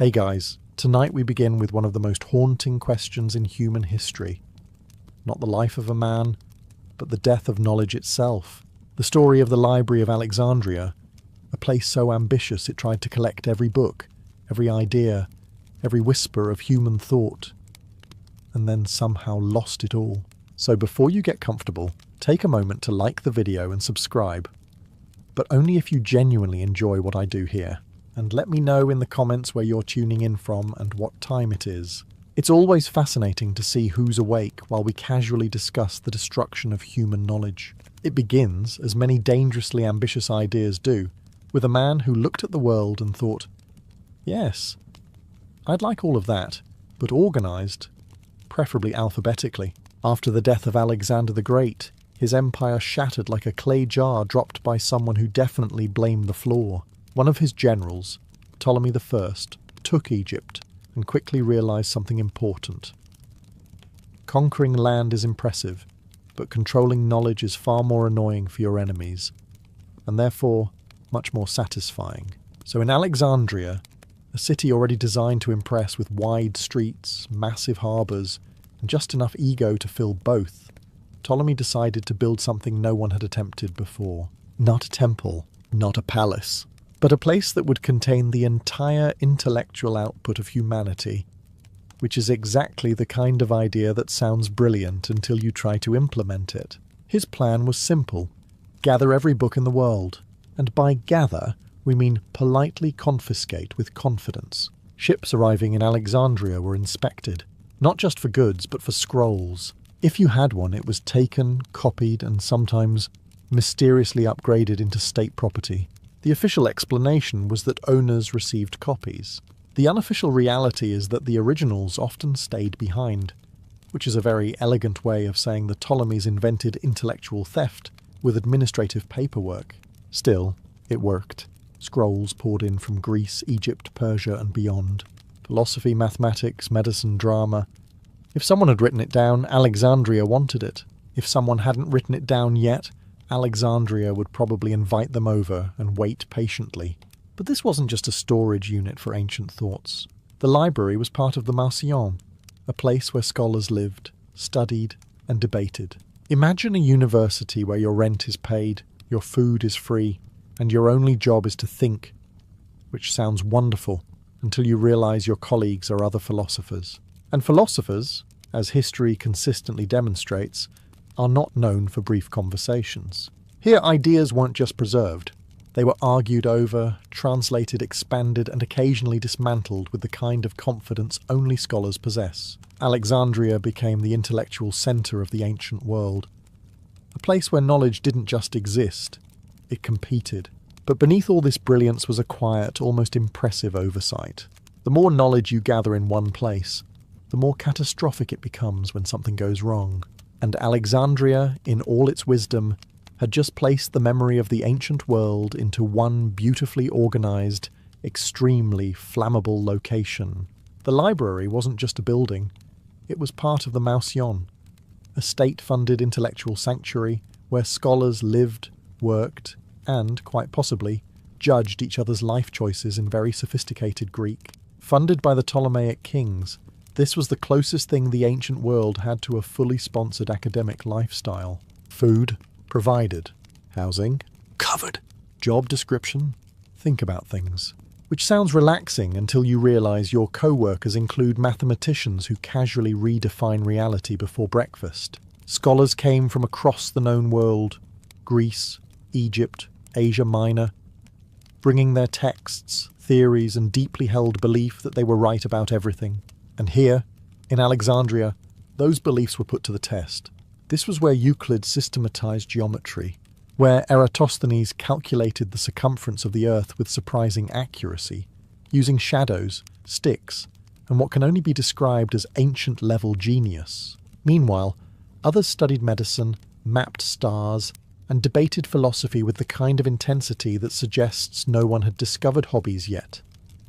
Hey guys, tonight we begin with one of the most haunting questions in human history. Not the life of a man, but the death of knowledge itself. The story of the Library of Alexandria, a place so ambitious it tried to collect every book, every idea, every whisper of human thought, and then somehow lost it all. So before you get comfortable, take a moment to like the video and subscribe, but only if you genuinely enjoy what I do here. And let me know in the comments where you're tuning in from and what time it is. It's always fascinating to see who's awake while we casually discuss the destruction of human knowledge. It begins, as many dangerously ambitious ideas do, with a man who looked at the world and thought, yes, I'd like all of that, but organised, preferably alphabetically. After the death of Alexander the Great, his empire shattered like a clay jar dropped by someone who definitely blamed the floor. One of his generals, Ptolemy I, took Egypt and quickly realised something important. Conquering land is impressive, but controlling knowledge is far more annoying for your enemies, and therefore much more satisfying. So in Alexandria, a city already designed to impress with wide streets, massive harbours, and just enough ego to fill both, Ptolemy decided to build something no one had attempted before. Not a temple, not a palace, but a place that would contain the entire intellectual output of humanity, which is exactly the kind of idea that sounds brilliant until you try to implement it. His plan was simple: gather every book in the world, and by gather, we mean politely confiscate with confidence. Ships arriving in Alexandria were inspected, not just for goods, but for scrolls. If you had one, it was taken, copied, and sometimes mysteriously upgraded into state property. The official explanation was that owners received copies. The unofficial reality is that the originals often stayed behind, which is a very elegant way of saying the Ptolemies invented intellectual theft with administrative paperwork. Still, it worked. Scrolls poured in from Greece, Egypt, Persia, and beyond. Philosophy, mathematics, medicine, drama. If someone had written it down, Alexandria wanted it. If someone hadn't written it down yet, Alexandria would probably invite them over and wait patiently. But this wasn't just a storage unit for ancient thoughts. The library was part of the Marcion, a place where scholars lived, studied, and debated. Imagine a university where your rent is paid, your food is free, and your only job is to think, which sounds wonderful until you realize your colleagues are other philosophers. And philosophers, as history consistently demonstrates, are not known for brief conversations. Here, ideas weren't just preserved. They were argued over, translated, expanded, and occasionally dismantled with the kind of confidence only scholars possess. Alexandria became the intellectual centre of the ancient world, a place where knowledge didn't just exist, it competed. But beneath all this brilliance was a quiet, almost impressive oversight. The more knowledge you gather in one place, the more catastrophic it becomes when something goes wrong. And Alexandria, in all its wisdom, had just placed the memory of the ancient world into one beautifully organised, extremely flammable location. The library wasn't just a building, it was part of the Marcion, a state-funded intellectual sanctuary where scholars lived, worked, and, quite possibly, judged each other's life choices in very sophisticated Greek. Funded by the Ptolemaic kings, this was the closest thing the ancient world had to a fully sponsored academic lifestyle. Food, provided. Housing, covered. Job description, think about things. Which sounds relaxing until you realise your co-workers include mathematicians who casually redefine reality before breakfast. Scholars came from across the known world, Greece, Egypt, Asia Minor, bringing their texts, theories, and deeply held belief that they were right about everything. And here, in Alexandria, those beliefs were put to the test. This was where Euclid systematized geometry, where Eratosthenes calculated the circumference of the Earth with surprising accuracy, using shadows, sticks, and what can only be described as ancient-level genius. Meanwhile, others studied medicine, mapped stars, and debated philosophy with the kind of intensity that suggests no one had discovered hobbies yet.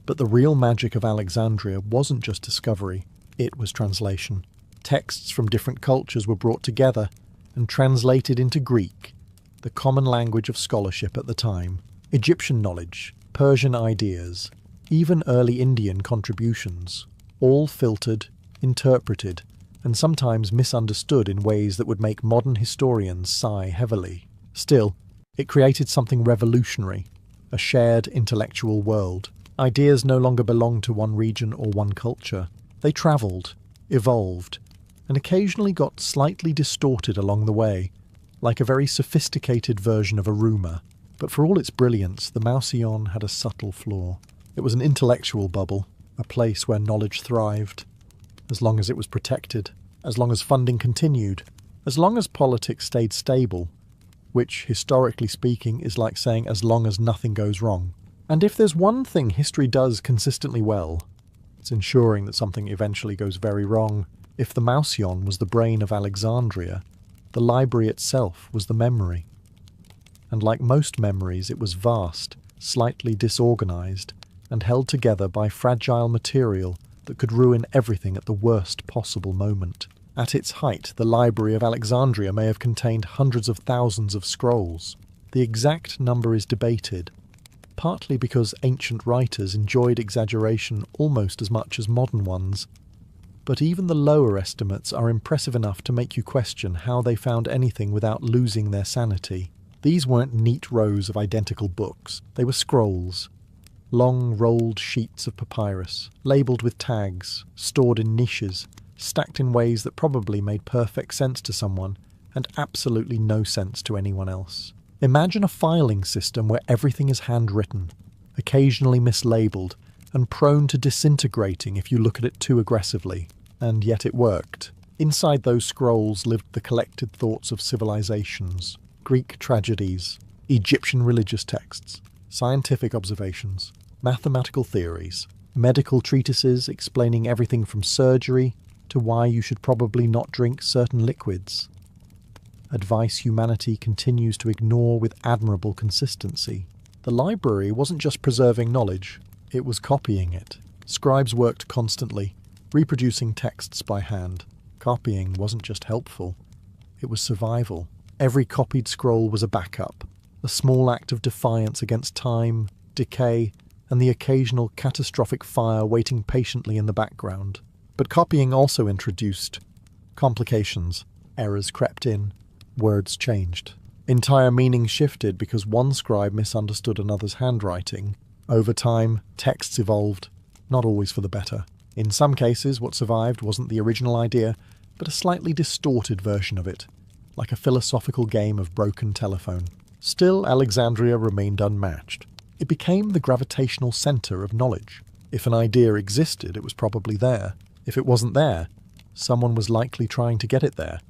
But the real magic of Alexandria wasn't just discovery, it was translation. Texts from different cultures were brought together and translated into Greek, the common language of scholarship at the time. Egyptian knowledge, Persian ideas, even early Indian contributions, all filtered, interpreted, and sometimes misunderstood in ways that would make modern historians sigh heavily. Still, it created something revolutionary, a shared intellectual world. Ideas no longer belonged to one region or one culture. They travelled, evolved, and occasionally got slightly distorted along the way, like a very sophisticated version of a rumour. But for all its brilliance, the Mousillon had a subtle flaw. It was an intellectual bubble, a place where knowledge thrived, as long as it was protected, as long as funding continued, as long as politics stayed stable, which, historically speaking, is like saying as long as nothing goes wrong. And if there's one thing history does consistently well, it's ensuring that something eventually goes very wrong. If the Mousillon was the brain of Alexandria, the library itself was the memory. And like most memories, it was vast, slightly disorganized, and held together by fragile material that could ruin everything at the worst possible moment. At its height, the Library of Alexandria may have contained hundreds of thousands of scrolls. The exact number is debated, partly because ancient writers enjoyed exaggeration almost as much as modern ones, but even the lower estimates are impressive enough to make you question how they found anything without losing their sanity. These weren't neat rows of identical books. They were scrolls. Long rolled sheets of papyrus, labelled with tags, stored in niches, stacked in ways that probably made perfect sense to someone and absolutely no sense to anyone else. Imagine a filing system where everything is handwritten, occasionally mislabelled, and prone to disintegrating if you look at it too aggressively. And yet it worked. Inside those scrolls lived the collected thoughts of civilizations, Greek tragedies, Egyptian religious texts, scientific observations, mathematical theories, medical treatises explaining everything from surgery to why you should probably not drink certain liquids. Advice humanity continues to ignore with admirable consistency. The library wasn't just preserving knowledge, it was copying it. Scribes worked constantly, reproducing texts by hand. Copying wasn't just helpful, it was survival. Every copied scroll was a backup, a small act of defiance against time, decay, and the occasional catastrophic fire waiting patiently in the background. But copying also introduced complications. Errors crept in, words changed. Entire meanings shifted because one scribe misunderstood another's handwriting. Over time, texts evolved, not always for the better. In some cases, what survived wasn't the original idea, but a slightly distorted version of it, like a philosophical game of broken telephone. Still, Alexandria remained unmatched. It became the gravitational centre of knowledge. If an idea existed, it was probably there. If it wasn't there, someone was likely trying to get it there,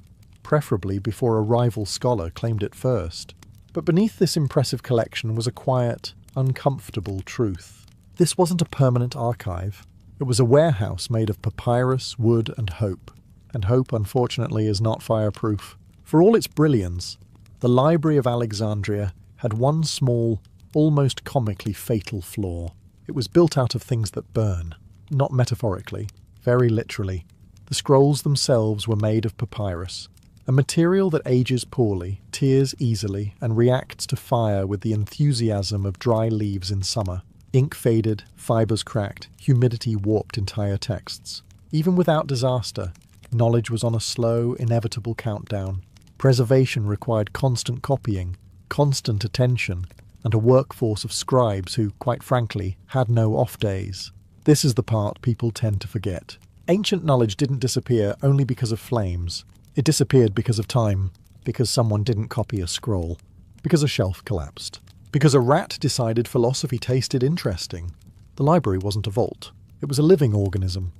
preferably before a rival scholar claimed it first. But beneath this impressive collection was a quiet, uncomfortable truth. This wasn't a permanent archive. It was a warehouse made of papyrus, wood, and hope. And hope, unfortunately, is not fireproof. For all its brilliance, the Library of Alexandria had one small, almost comically fatal flaw. It was built out of things that burn. Not metaphorically, very literally. The scrolls themselves were made of papyrus, a material that ages poorly, tears easily, and reacts to fire with the enthusiasm of dry leaves in summer. Ink faded, fibres cracked, humidity warped entire texts. Even without disaster, knowledge was on a slow, inevitable countdown. Preservation required constant copying, constant attention, and a workforce of scribes who, quite frankly, had no off days. This is the part people tend to forget. Ancient knowledge didn't disappear only because of flames. It disappeared because of time, because someone didn't copy a scroll, because a shelf collapsed, because a rat decided philosophy tasted interesting. The library wasn't a vault. It was a living organism,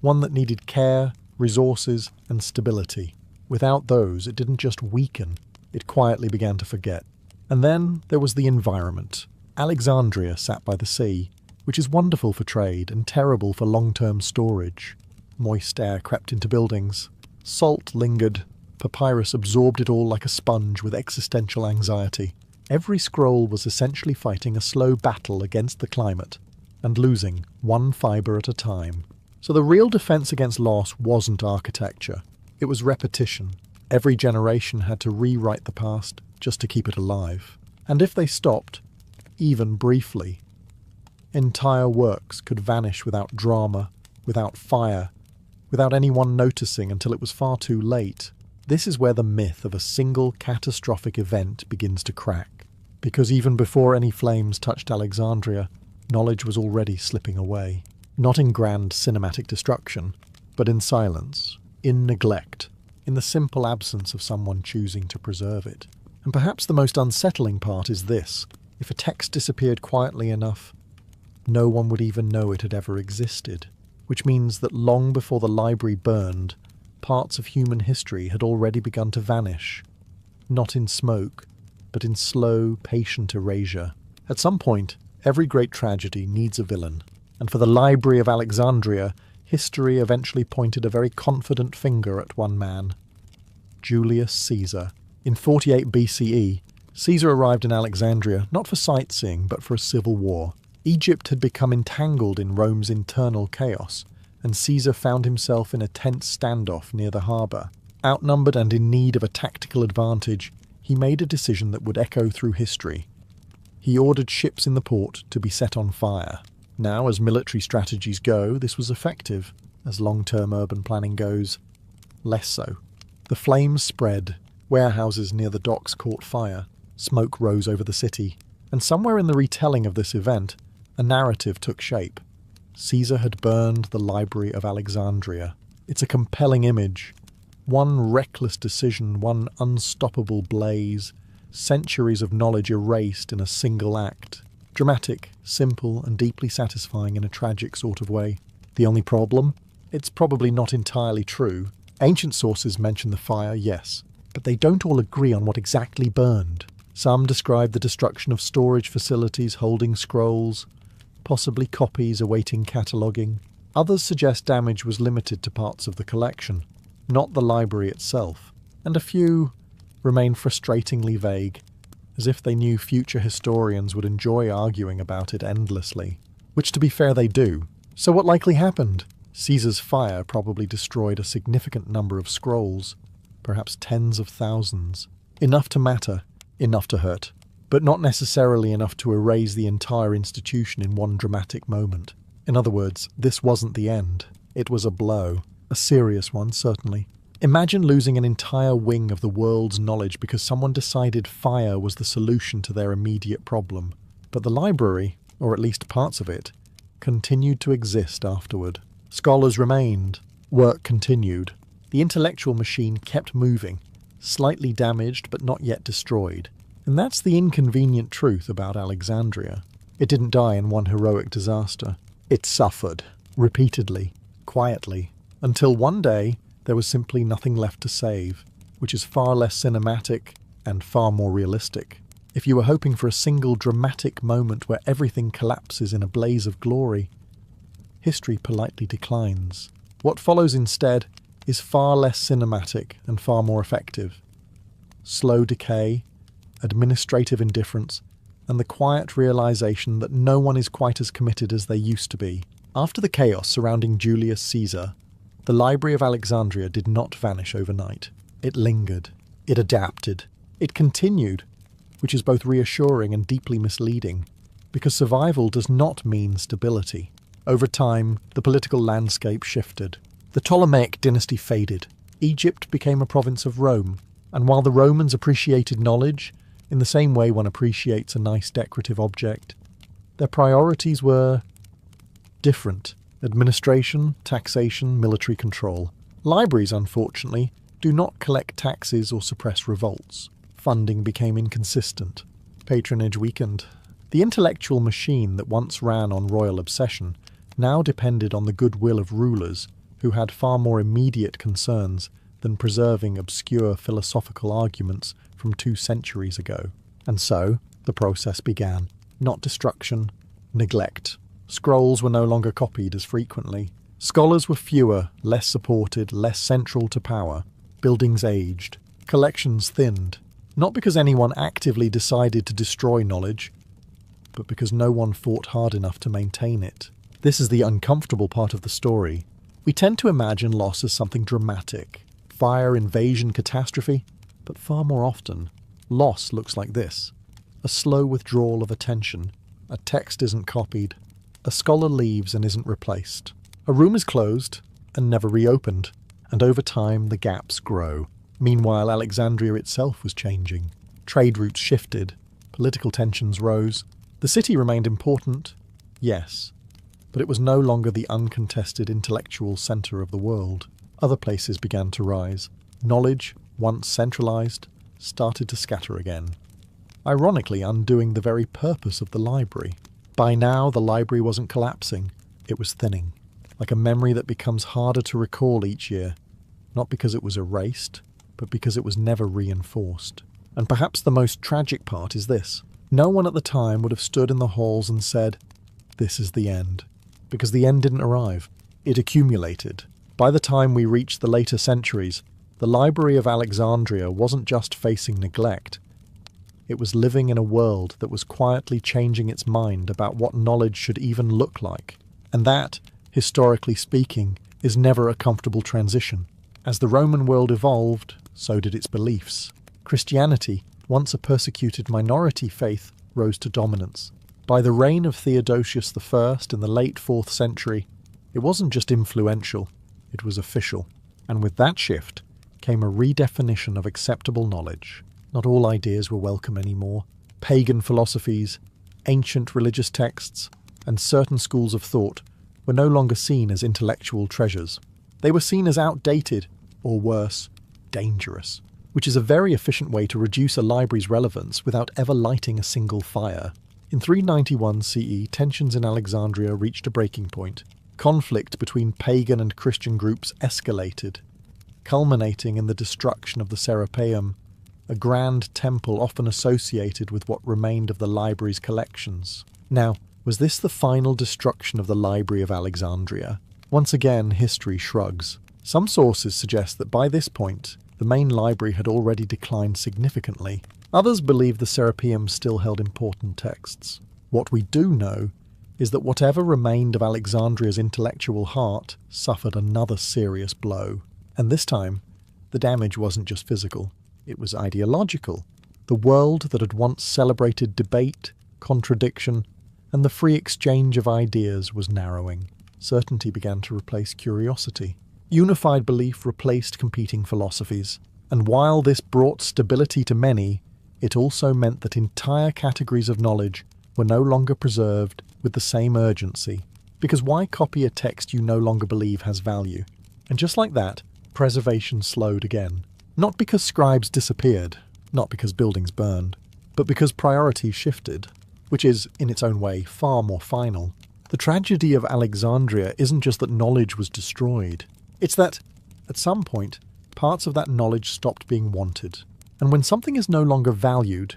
one that needed care, resources, and stability. Without those, it didn't just weaken, it quietly began to forget. And then there was the environment. Alexandria sat by the sea, which is wonderful for trade and terrible for long-term storage. Moist air crept into buildings. Salt lingered. Papyrus absorbed it all like a sponge with existential anxiety. Every scroll was essentially fighting a slow battle against the climate, and losing one fibre at a time. So the real defence against loss wasn't architecture. It was repetition. Every generation had to rewrite the past just to keep it alive. And if they stopped, even briefly, Entire works could vanish without drama, without fire, without anyone noticing until it was far too late. This is where the myth of a single catastrophic event begins to crack, because even before any flames touched Alexandria, knowledge was already slipping away. Not in grand cinematic destruction, but in silence, in neglect, in the simple absence of someone choosing to preserve it. And perhaps the most unsettling part is this: if a text disappeared quietly enough, no one would even know it had ever existed, which means that long before the library burned, parts of human history had already begun to vanish, not in smoke, but in slow, patient erasure. At some point, every great tragedy needs a villain, and for the Library of Alexandria, history eventually pointed a very confident finger at one man: Julius Caesar. In 48 BCE, Caesar arrived in Alexandria not for sightseeing but for a civil war. Egypt had become entangled in Rome's internal chaos, and Caesar found himself in a tense standoff near the harbour. Outnumbered and in need of a tactical advantage, he made a decision that would echo through history. He ordered ships in the port to be set on fire. Now, as military strategies go, this was effective. As long-term urban planning goes, less so. The flames spread, warehouses near the docks caught fire, smoke rose over the city, and somewhere in the retelling of this event, a narrative took shape. Caesar had burned the Library of Alexandria. It's a compelling image. One reckless decision, one unstoppable blaze, centuries of knowledge erased in a single act. Dramatic, simple, and deeply satisfying in a tragic sort of way. The only problem? It's probably not entirely true. Ancient sources mention the fire, yes, but they don't all agree on what exactly burned. Some describe the destruction of storage facilities holding scrolls, possibly copies awaiting cataloguing. Others suggest damage was limited to parts of the collection, not the library itself, and a few remain frustratingly vague, as if they knew future historians would enjoy arguing about it endlessly. Which, to be fair, they do. So what likely happened? Caesar's fire probably destroyed a significant number of scrolls, perhaps tens of thousands. Enough to matter, enough to hurt, but not necessarily enough to erase the entire institution in one dramatic moment. In other words, this wasn't the end. It was a blow. A serious one, certainly. Imagine losing an entire wing of the world's knowledge because someone decided fire was the solution to their immediate problem. But the library, or at least parts of it, continued to exist afterward. Scholars remained. Work continued. The intellectual machine kept moving, slightly damaged but not yet destroyed. And that's the inconvenient truth about Alexandria. It didn't die in one heroic disaster. It suffered, repeatedly, quietly, until one day there was simply nothing left to save, which is far less cinematic and far more realistic. If you were hoping for a single dramatic moment where everything collapses in a blaze of glory, history politely declines. What follows instead is far less cinematic and far more effective. Slow decay, administrative indifference, and the quiet realization that no one is quite as committed as they used to be. After the chaos surrounding Julius Caesar, the Library of Alexandria did not vanish overnight. It lingered. It adapted. It continued, which is both reassuring and deeply misleading, because survival does not mean stability. Over time, the political landscape shifted. The Ptolemaic dynasty faded. Egypt became a province of Rome, and while the Romans appreciated knowledge, in the same way one appreciates a nice decorative object, their priorities were different. Administration, taxation, military control. Libraries, unfortunately, do not collect taxes or suppress revolts. Funding became inconsistent. Patronage weakened. The intellectual machine that once ran on royal obsession now depended on the goodwill of rulers who had far more immediate concerns than preserving obscure philosophical arguments from 2 centuries ago. And so, the process began. Not destruction, neglect. Scrolls were no longer copied as frequently. Scholars were fewer, less supported, less central to power. Buildings aged. Collections thinned. Not because anyone actively decided to destroy knowledge, but because no one fought hard enough to maintain it. This is the uncomfortable part of the story. We tend to imagine loss as something dramatic. Fire, invasion, catastrophe. But far more often, loss looks like this. A slow withdrawal of attention. A text isn't copied. a scholar leaves and isn't replaced. A room is closed and never reopened, and over time the gaps grow. Meanwhile, Alexandria itself was changing. Trade routes shifted, political tensions rose. The city remained important, yes, but it was no longer the uncontested intellectual centre of the world. Other places began to rise. Knowledge, once centralised, started to scatter again, ironically undoing the very purpose of the library. By now, the library wasn't collapsing, it was thinning, like a memory that becomes harder to recall each year, not because it was erased, but because it was never reinforced. And perhaps the most tragic part is this. No one at the time would have stood in the halls and said, "This is the end," because the end didn't arrive. It accumulated. By the time we reached the later centuries, the Library of Alexandria wasn't just facing neglect. It was living in a world that was quietly changing its mind about what knowledge should even look like. And that, historically speaking, is never a comfortable transition. As the Roman world evolved, so did its beliefs. Christianity, once a persecuted minority faith, rose to dominance. By the reign of Theodosius I in the late 4th century, it wasn't just influential, it was official. And with that shift came a redefinition of acceptable knowledge. Not all ideas were welcome anymore. Pagan philosophies, ancient religious texts, and certain schools of thought were no longer seen as intellectual treasures. They were seen as outdated, or worse, dangerous, which is a very efficient way to reduce a library's relevance without ever lighting a single fire. In 391 CE, tensions in Alexandria reached a breaking point. Conflict between pagan and Christian groups escalated, culminating in the destruction of the Serapeum, a grand temple often associated with what remained of the library's collections. Now, was this the final destruction of the Library of Alexandria? Once again, history shrugs. Some sources suggest that by this point, the main library had already declined significantly. Others believe the Serapeum still held important texts. What we do know is that whatever remained of Alexandria's intellectual heart suffered another serious blow. And this time, the damage wasn't just physical, it was ideological. The world that had once celebrated debate, contradiction, and the free exchange of ideas was narrowing. Certainty began to replace curiosity. Unified belief replaced competing philosophies. And while this brought stability to many, it also meant that entire categories of knowledge were no longer preserved with the same urgency. Because why copy a text you no longer believe has value? And just like that, preservation slowed again. Not because scribes disappeared, not because buildings burned, but because priorities shifted, which is, in its own way, far more final. The tragedy of Alexandria isn't just that knowledge was destroyed. It's that, at some point, parts of that knowledge stopped being wanted. And when something is no longer valued,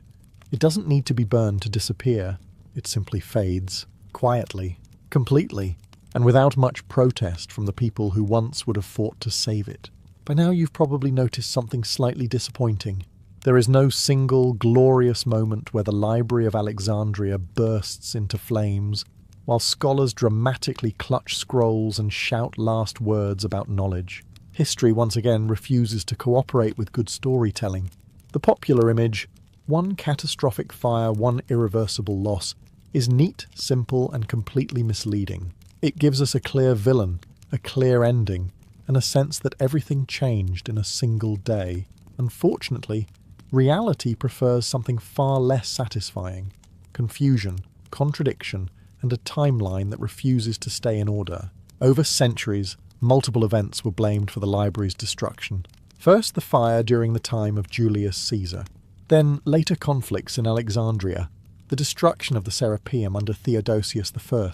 it doesn't need to be burned to disappear. It simply fades, quietly, completely, and without much protest from the people who once would have fought to save it. By now you've probably noticed something slightly disappointing. There is no single, glorious moment where the Library of Alexandria bursts into flames, while scholars dramatically clutch scrolls and shout last words about knowledge. History once again refuses to cooperate with good storytelling. The popular image, one catastrophic fire, one irreversible loss, is neat, simple, and completely misleading. It gives us a clear villain, a clear ending, and a sense that everything changed in a single day. Unfortunately, reality prefers something far less satisfying: confusion, contradiction, and a timeline that refuses to stay in order. Over centuries, multiple events were blamed for the library's destruction. First, the fire during the time of Julius Caesar. Then, later conflicts in Alexandria. The destruction of the Serapeum under Theodosius I.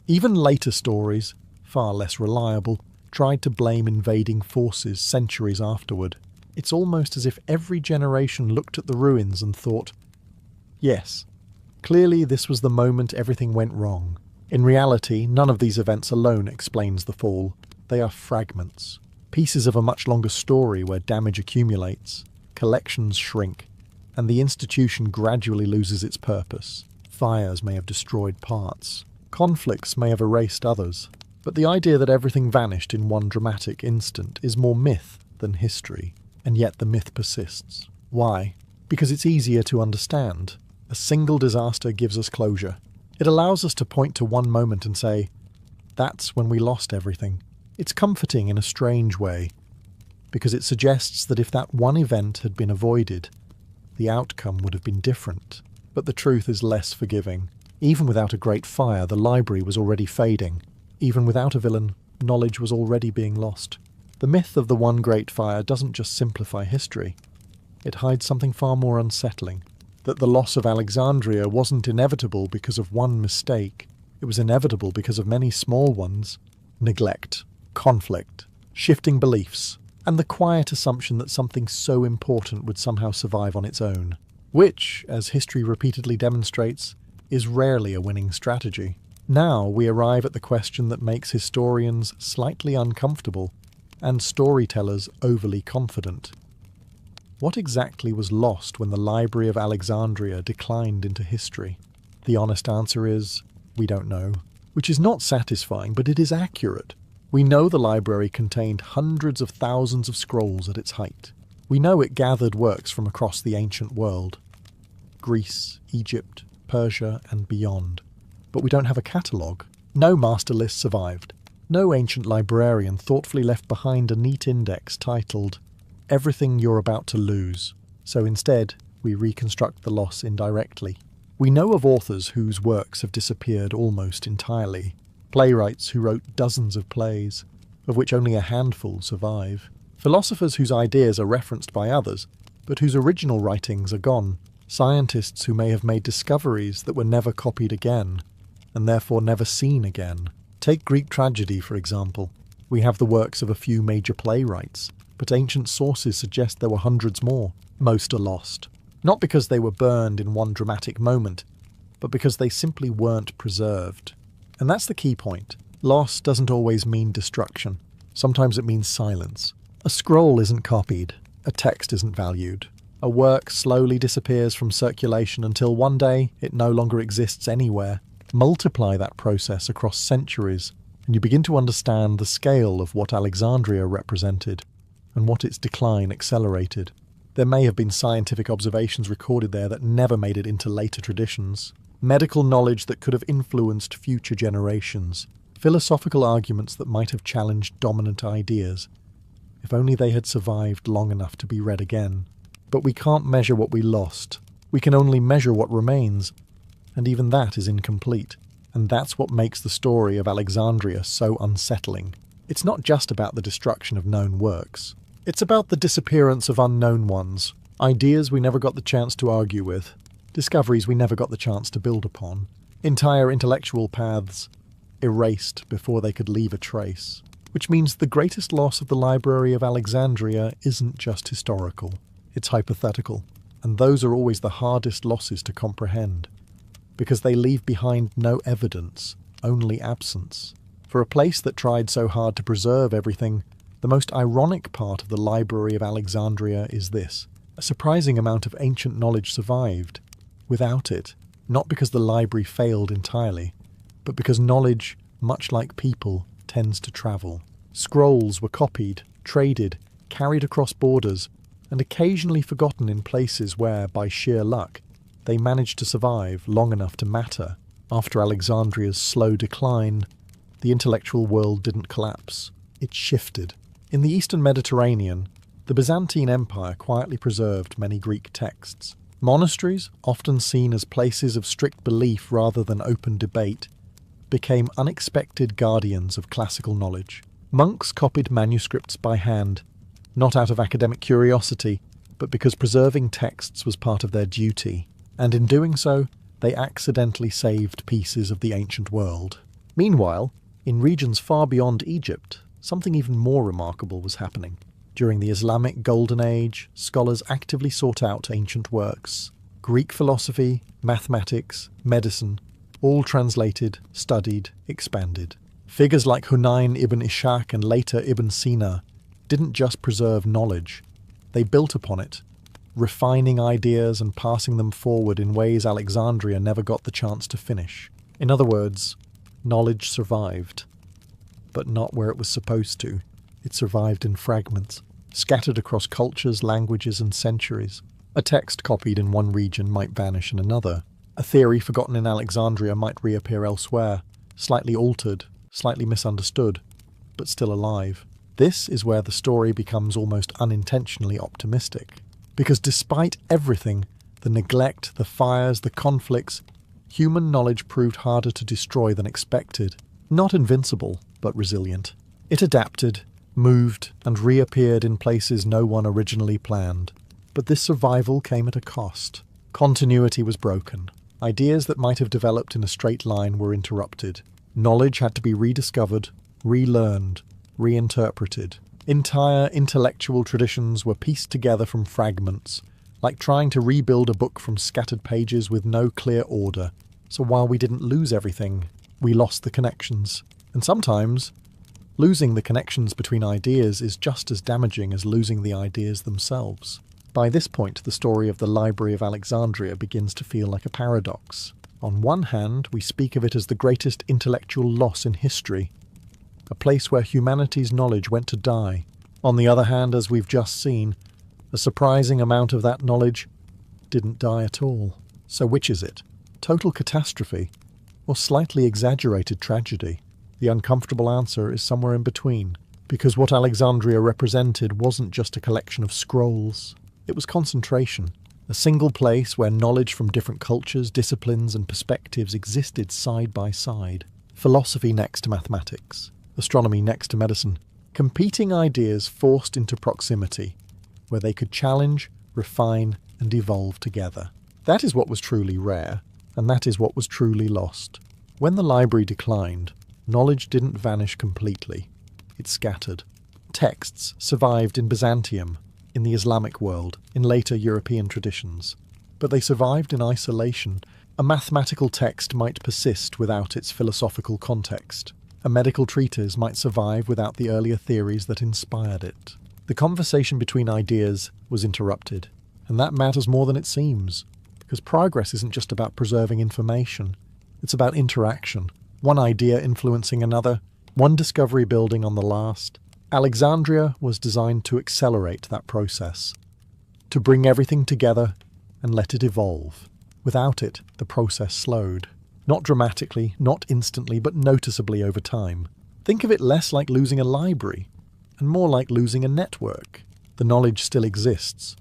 Even later stories, far less reliable, tried to blame invading forces centuries afterward. It's almost as if every generation looked at the ruins and thought, yes, clearly this was the moment everything went wrong. In reality, none of these events alone explains the fall. They are fragments, pieces of a much longer story where damage accumulates, collections shrink, and the institution gradually loses its purpose. Fires may have destroyed parts. Conflicts may have erased others. But the idea that everything vanished in one dramatic instant is more myth than history. And yet the myth persists. Why? Because it's easier to understand. A single disaster gives us closure. It allows us to point to one moment and say, that's when we lost everything. It's comforting in a strange way, because it suggests that if that one event had been avoided, the outcome would have been different. But the truth is less forgiving. Even without a great fire, the library was already fading. Even without a villain, knowledge was already being lost. The myth of the one great fire doesn't just simplify history. It hides something far more unsettling. That the loss of Alexandria wasn't inevitable because of one mistake. It was inevitable because of many small ones. Neglect, conflict, shifting beliefs, and the quiet assumption that something so important would somehow survive on its own. Which, as history repeatedly demonstrates, is rarely a winning strategy. Now we arrive at the question that makes historians slightly uncomfortable and storytellers overly confident. What exactly was lost when the Library of Alexandria declined into history? The honest answer is, we don't know. Which is not satisfying, but it is accurate. We know the library contained hundreds of thousands of scrolls at its height. We know it gathered works from across the ancient world. Greece, Egypt, Persia, and beyond. But we don't have a catalogue. No master list survived. No ancient librarian thoughtfully left behind a neat index titled, "Everything You're About to Lose." So instead, we reconstruct the loss indirectly. We know of authors whose works have disappeared almost entirely. Playwrights who wrote dozens of plays, of which only a handful survive. Philosophers whose ideas are referenced by others, but whose original writings are gone. Scientists who may have made discoveries that were never copied again, and therefore never seen again. Take Greek tragedy, for example. We have the works of a few major playwrights, but ancient sources suggest there were hundreds more. Most are lost. Not because they were burned in one dramatic moment, but because they simply weren't preserved. And that's the key point. Loss doesn't always mean destruction. Sometimes it means silence. A scroll isn't copied. A text isn't valued. A work slowly disappears from circulation until one day it no longer exists anywhere. Multiply that process across centuries, and you begin to understand the scale of what Alexandria represented, and what its decline accelerated. There may have been scientific observations recorded there that never made it into later traditions. Medical knowledge that could have influenced future generations. Philosophical arguments that might have challenged dominant ideas, if only they had survived long enough to be read again. But we can't measure what we lost. We can only measure what remains, and even that is incomplete. And that's what makes the story of Alexandria so unsettling. It's not just about the destruction of known works. It's about the disappearance of unknown ones, ideas we never got the chance to argue with, discoveries we never got the chance to build upon, entire intellectual paths erased before they could leave a trace. Which means the greatest loss of the Library of Alexandria isn't just historical. It's hypothetical, and those are always the hardest losses to comprehend, because they leave behind no evidence, only absence. For a place that tried so hard to preserve everything, the most ironic part of the Library of Alexandria is this. A surprising amount of ancient knowledge survived. Without it, not because the library failed entirely, but because knowledge, much like people, tends to travel. Scrolls were copied, traded, carried across borders, and occasionally forgotten in places where, by sheer luck, they managed to survive long enough to matter. After Alexandria's slow decline, the intellectual world didn't collapse. It shifted. In the Eastern Mediterranean, the Byzantine Empire quietly preserved many Greek texts. Monasteries, often seen as places of strict belief rather than open debate, became unexpected guardians of classical knowledge. Monks copied manuscripts by hand, not out of academic curiosity, but because preserving texts was part of their duty, and in doing so, they accidentally saved pieces of the ancient world. Meanwhile, in regions far beyond Egypt, something even more remarkable was happening. During the Islamic Golden Age, scholars actively sought out ancient works. Greek philosophy, mathematics, medicine, all translated, studied, expanded. Figures like Hunayn ibn Ishaq and later Ibn Sina didn't just preserve knowledge, they built upon it, refining ideas and passing them forward in ways Alexandria never got the chance to finish. In other words, knowledge survived, but not where it was supposed to. It survived in fragments, scattered across cultures, languages, and centuries. A text copied in one region might vanish in another, A theory forgotten in Alexandria might reappear elsewhere, slightly altered, slightly misunderstood, but still alive. This is where the story becomes almost unintentionally optimistic. Because despite everything, the neglect, the fires, the conflicts, human knowledge proved harder to destroy than expected. Not invincible, but resilient. It adapted, moved, and reappeared in places no one originally planned. But this survival came at a cost. Continuity was broken. Ideas that might have developed in a straight line were interrupted. Knowledge had to be rediscovered, relearned, reinterpreted. Entire intellectual traditions were pieced together from fragments, like trying to rebuild a book from scattered pages with no clear order. So while we didn't lose everything, we lost the connections. And sometimes, losing the connections between ideas is just as damaging as losing the ideas themselves. By this point, the story of the Library of Alexandria begins to feel like a paradox. On one hand, we speak of it as the greatest intellectual loss in history, a place where humanity's knowledge went to die. On the other hand, as we've just seen, a surprising amount of that knowledge didn't die at all. So which is it? Total catastrophe, or slightly exaggerated tragedy? The uncomfortable answer is somewhere in between, because what Alexandria represented wasn't just a collection of scrolls. It was concentration, a single place where knowledge from different cultures, disciplines, and perspectives existed side by side. Philosophy next to mathematics, astronomy next to medicine, competing ideas forced into proximity, where they could challenge, refine, and evolve together. That is what was truly rare, and that is what was truly lost. When the library declined, knowledge didn't vanish completely. It scattered. Texts survived in Byzantium, in the Islamic world, in later European traditions. But they survived in isolation. A mathematical text might persist without its philosophical context. A medical treatise might survive without the earlier theories that inspired it. The conversation between ideas was interrupted, and that matters more than it seems, because progress isn't just about preserving information. It's about interaction, one idea influencing another, one discovery building on the last. Alexandria was designed to accelerate that process, to bring everything together and let it evolve. Without it, the process slowed. Not dramatically, not instantly, but noticeably over time. Think of it less like losing a library, and more like losing a network. The knowledge still exists,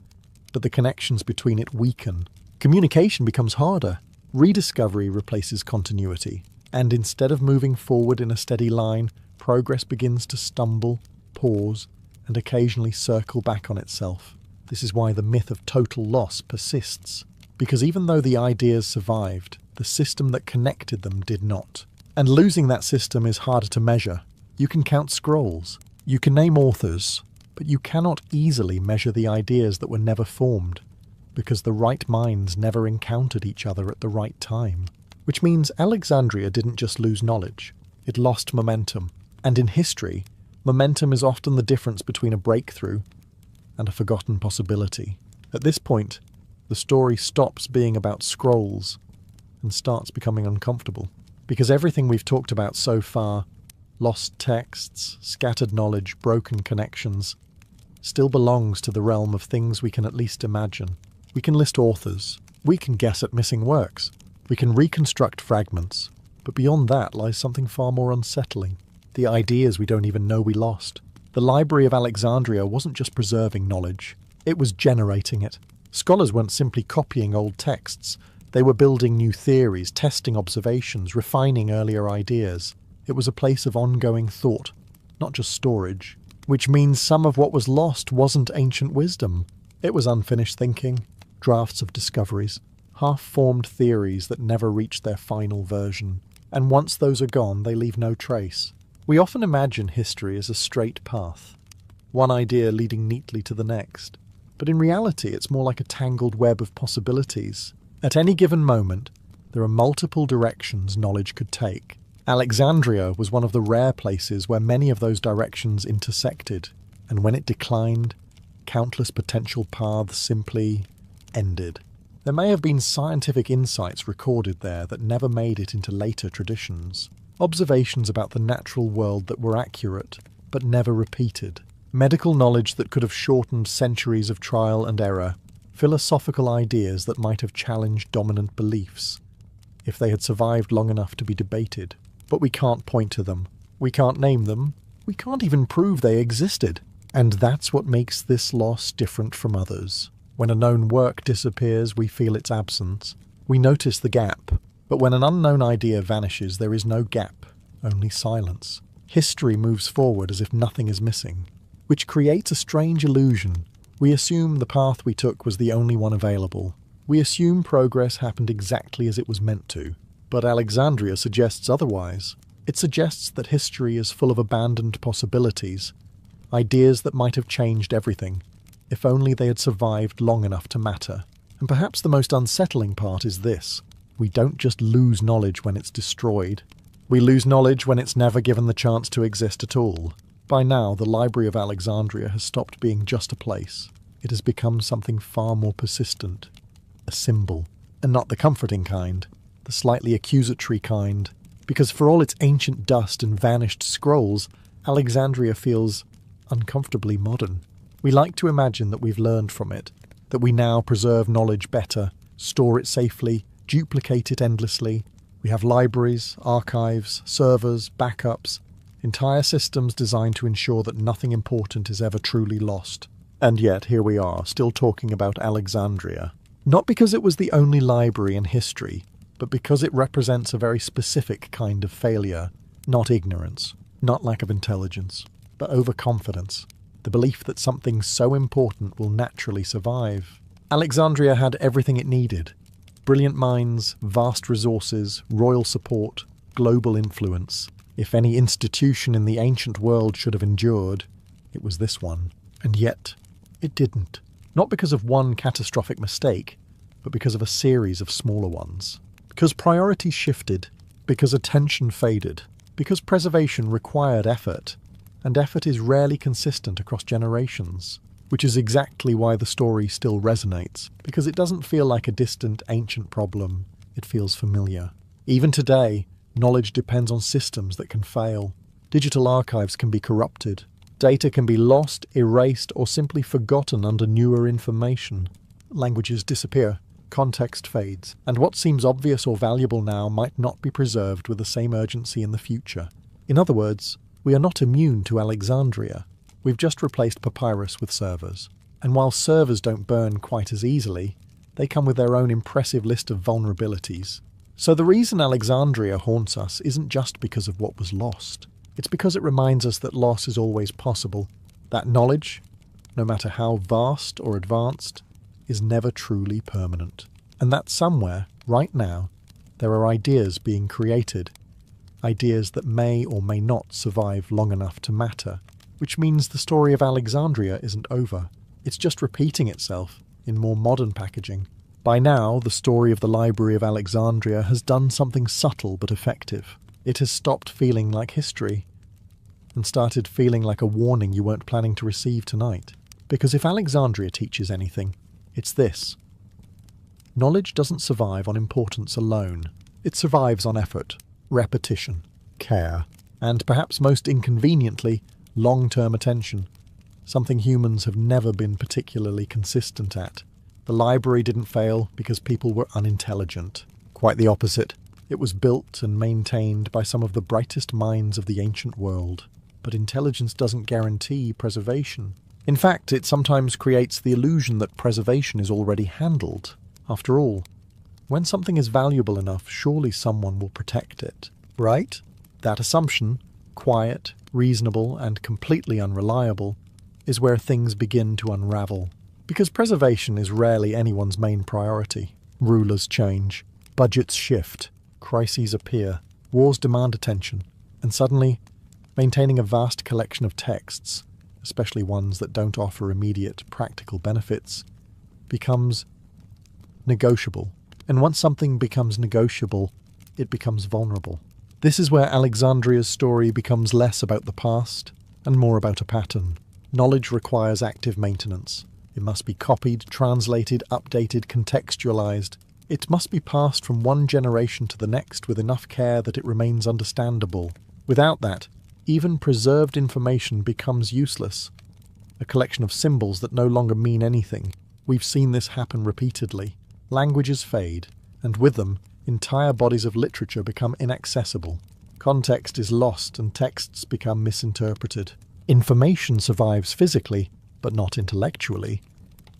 but the connections between it weaken. Communication becomes harder. Rediscovery replaces continuity. And instead of moving forward in a steady line, progress begins to stumble, pause, and occasionally circle back on itself. This is why the myth of total loss persists. Because even though the ideas survived, the system that connected them did not. And losing that system is harder to measure. You can count scrolls, you can name authors, but you cannot easily measure the ideas that were never formed, because the right minds never encountered each other at the right time. Which means Alexandria didn't just lose knowledge, it lost momentum. And in history, momentum is often the difference between a breakthrough and a forgotten possibility. At this point, the story stops being about scrolls and starts becoming uncomfortable. Because everything we've talked about so far, lost texts, scattered knowledge, broken connections, still belongs to the realm of things we can at least imagine. We can list authors, we can guess at missing works, we can reconstruct fragments, but beyond that lies something far more unsettling. The ideas we don't even know we lost. The Library of Alexandria wasn't just preserving knowledge, it was generating it. Scholars weren't simply copying old texts, they were building new theories, testing observations, refining earlier ideas. It was a place of ongoing thought, not just storage. Which means some of what was lost wasn't ancient wisdom. It was unfinished thinking, drafts of discoveries, half-formed theories that never reached their final version. And once those are gone, they leave no trace. We often imagine history as a straight path, one idea leading neatly to the next. But in reality, it's more like a tangled web of possibilities. At any given moment, there are multiple directions knowledge could take. Alexandria was one of the rare places where many of those directions intersected, and when it declined, countless potential paths simply ended. There may have been scientific insights recorded there that never made it into later traditions. Observations about the natural world that were accurate, but never repeated. Medical knowledge that could have shortened centuries of trial and error. Philosophical ideas that might have challenged dominant beliefs. if they had survived long enough to be debated. But we can't point to them. We can't name them. We can't even prove they existed. And that's what makes this loss different from others. When a known work disappears, we feel its absence. We notice the gap. But when an unknown idea vanishes, there is no gap, only silence. History moves forward as if nothing is missing, which creates a strange illusion. We assume the path we took was the only one available. We assume progress happened exactly as it was meant to. But Alexandria suggests otherwise. It suggests that history is full of abandoned possibilities, ideas that might have changed everything, if only they had survived long enough to matter. And perhaps the most unsettling part is this. We don't just lose knowledge when it's destroyed. We lose knowledge when it's never given the chance to exist at all. By now, the Library of Alexandria has stopped being just a place. It has become something far more persistent. A symbol. And not the comforting kind. The slightly accusatory kind. Because for all its ancient dust and vanished scrolls, Alexandria feels uncomfortably modern. We like to imagine that we've learned from it, that we now preserve knowledge better, store it safely, duplicate it endlessly. We have libraries, archives, servers, backups, entire systems designed to ensure that nothing important is ever truly lost. And yet, here we are, still talking about Alexandria. Not because it was the only library in history, but because it represents a very specific kind of failure. Not ignorance, not lack of intelligence, but overconfidence. The belief that something so important will naturally survive. Alexandria had everything it needed. Brilliant minds, vast resources, royal support, global influence. If any institution in the ancient world should have endured, it was this one. And yet, it didn't. Not because of one catastrophic mistake, but because of a series of smaller ones. Because priorities shifted, because attention faded, because preservation required effort, and effort is rarely consistent across generations. Which is exactly why the story still resonates, because it doesn't feel like a distant, ancient problem. It feels familiar. Even today, knowledge depends on systems that can fail. Digital archives can be corrupted. Data can be lost, erased, or simply forgotten under newer information. Languages disappear. Context fades. And what seems obvious or valuable now might not be preserved with the same urgency in the future. In other words, we are not immune to Alexandria. We've just replaced papyrus with servers. And while servers don't burn quite as easily, they come with their own impressive list of vulnerabilities. So the reason Alexandria haunts us isn't just because of what was lost. It's because it reminds us that loss is always possible. That knowledge, no matter how vast or advanced, is never truly permanent. And that somewhere, right now, there are ideas being created. Ideas that may or may not survive long enough to matter. Which means the story of Alexandria isn't over. It's just repeating itself in more modern packaging. By now, the story of the Library of Alexandria has done something subtle but effective. It has stopped feeling like history and started feeling like a warning you weren't planning to receive tonight. Because if Alexandria teaches anything, it's this. Knowledge doesn't survive on importance alone. It survives on effort, repetition, care, and perhaps most inconveniently, long-term attention, something humans have never been particularly consistent at. The library didn't fail because people were unintelligent. Quite the opposite. It was built and maintained by some of the brightest minds of the ancient world. But intelligence doesn't guarantee preservation. In fact, it sometimes creates the illusion that preservation is already handled. After all, when something is valuable enough, surely someone will protect it. Right? That assumption, quiet, reasonable, and completely unreliable, is where things begin to unravel. Because preservation is rarely anyone's main priority. Rulers change, budgets shift, crises appear, wars demand attention, and suddenly, maintaining a vast collection of texts, especially ones that don't offer immediate practical benefits, becomes negotiable. And once something becomes negotiable, it becomes vulnerable. This is where Alexandria's story becomes less about the past and more about a pattern. Knowledge requires active maintenance. It must be copied, translated, updated, contextualized. It must be passed from one generation to the next with enough care that it remains understandable. Without that, even preserved information becomes useless. A collection of symbols that no longer mean anything. We've seen this happen repeatedly. Languages fade, and with them, entire bodies of literature become inaccessible. Context is lost and texts become misinterpreted. Information survives physically, but not intellectually,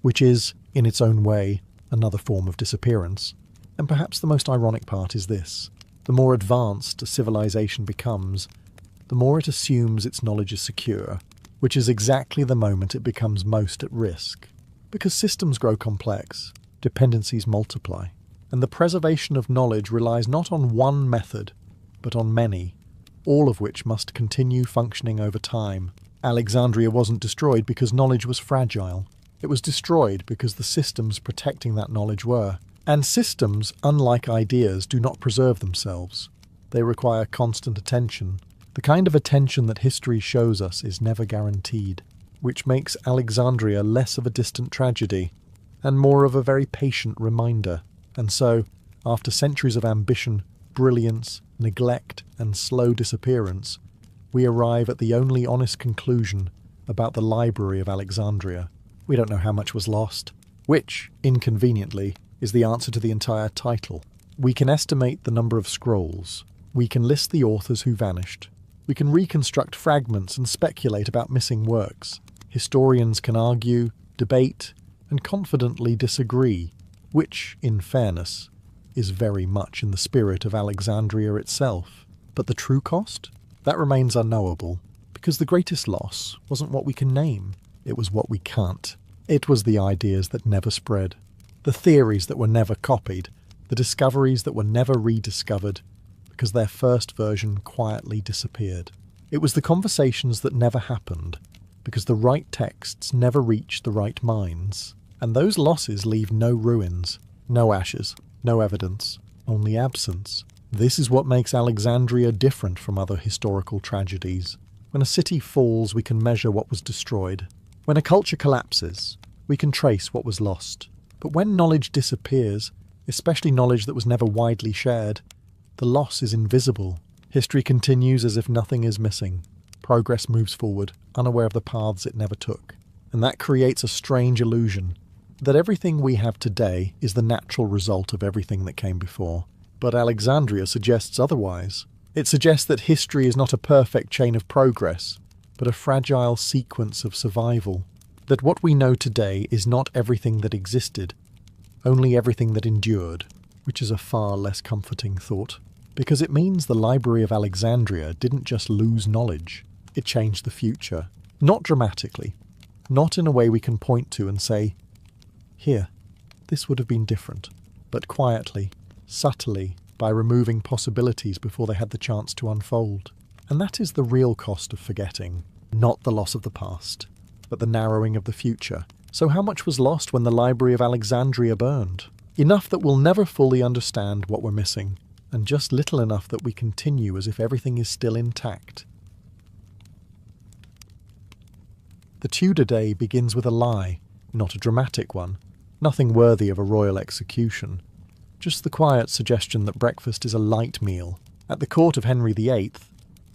which is, in its own way, another form of disappearance. And perhaps the most ironic part is this. The more advanced a civilization becomes, the more it assumes its knowledge is secure, which is exactly the moment it becomes most at risk. Because systems grow complex, dependencies multiply, and the preservation of knowledge relies not on one method, but on many, all of which must continue functioning over time. Alexandria wasn't destroyed because knowledge was fragile. It was destroyed because the systems protecting that knowledge were. And systems, unlike ideas, do not preserve themselves. They require constant attention. The kind of attention that history shows us is never guaranteed, which makes Alexandria less of a distant tragedy and more of a very patient reminder. And so, after centuries of ambition, brilliance, neglect, and slow disappearance, we arrive at the only honest conclusion about the Library of Alexandria. We don't know how much was lost, which, inconveniently, is the answer to the entire title. We can estimate the number of scrolls. We can list the authors who vanished. We can reconstruct fragments and speculate about missing works. Historians can argue, debate, and confidently disagree, which, in fairness, is very much in the spirit of Alexandria itself. But the true cost? That remains unknowable, because the greatest loss wasn't what we can name, it was what we can't. It was the ideas that never spread, the theories that were never copied, the discoveries that were never rediscovered, because their first version quietly disappeared. It was the conversations that never happened, because the right texts never reached the right minds. And those losses leave no ruins, no ashes, no evidence, only absence. This is what makes Alexandria different from other historical tragedies. When a city falls, we can measure what was destroyed. When a culture collapses, we can trace what was lost. But when knowledge disappears, especially knowledge that was never widely shared, the loss is invisible. History continues as if nothing is missing. Progress moves forward, unaware of the paths it never took. And that creates a strange illusion that everything we have today is the natural result of everything that came before. But Alexandria suggests otherwise. It suggests that history is not a perfect chain of progress, but a fragile sequence of survival. That what we know today is not everything that existed, only everything that endured, which is a far less comforting thought. Because it means the Library of Alexandria didn't just lose knowledge, it changed the future. Not dramatically, not in a way we can point to and say, here, this would have been different, but quietly, subtly, by removing possibilities before they had the chance to unfold. And that is the real cost of forgetting, not the loss of the past, but the narrowing of the future. So how much was lost when the Library of Alexandria burned? Enough that we'll never fully understand what we're missing, and just little enough that we continue as if everything is still intact. The Tudor day begins with a lie, not a dramatic one, nothing worthy of a royal execution. Just the quiet suggestion that breakfast is a light meal. At the court of Henry VIII,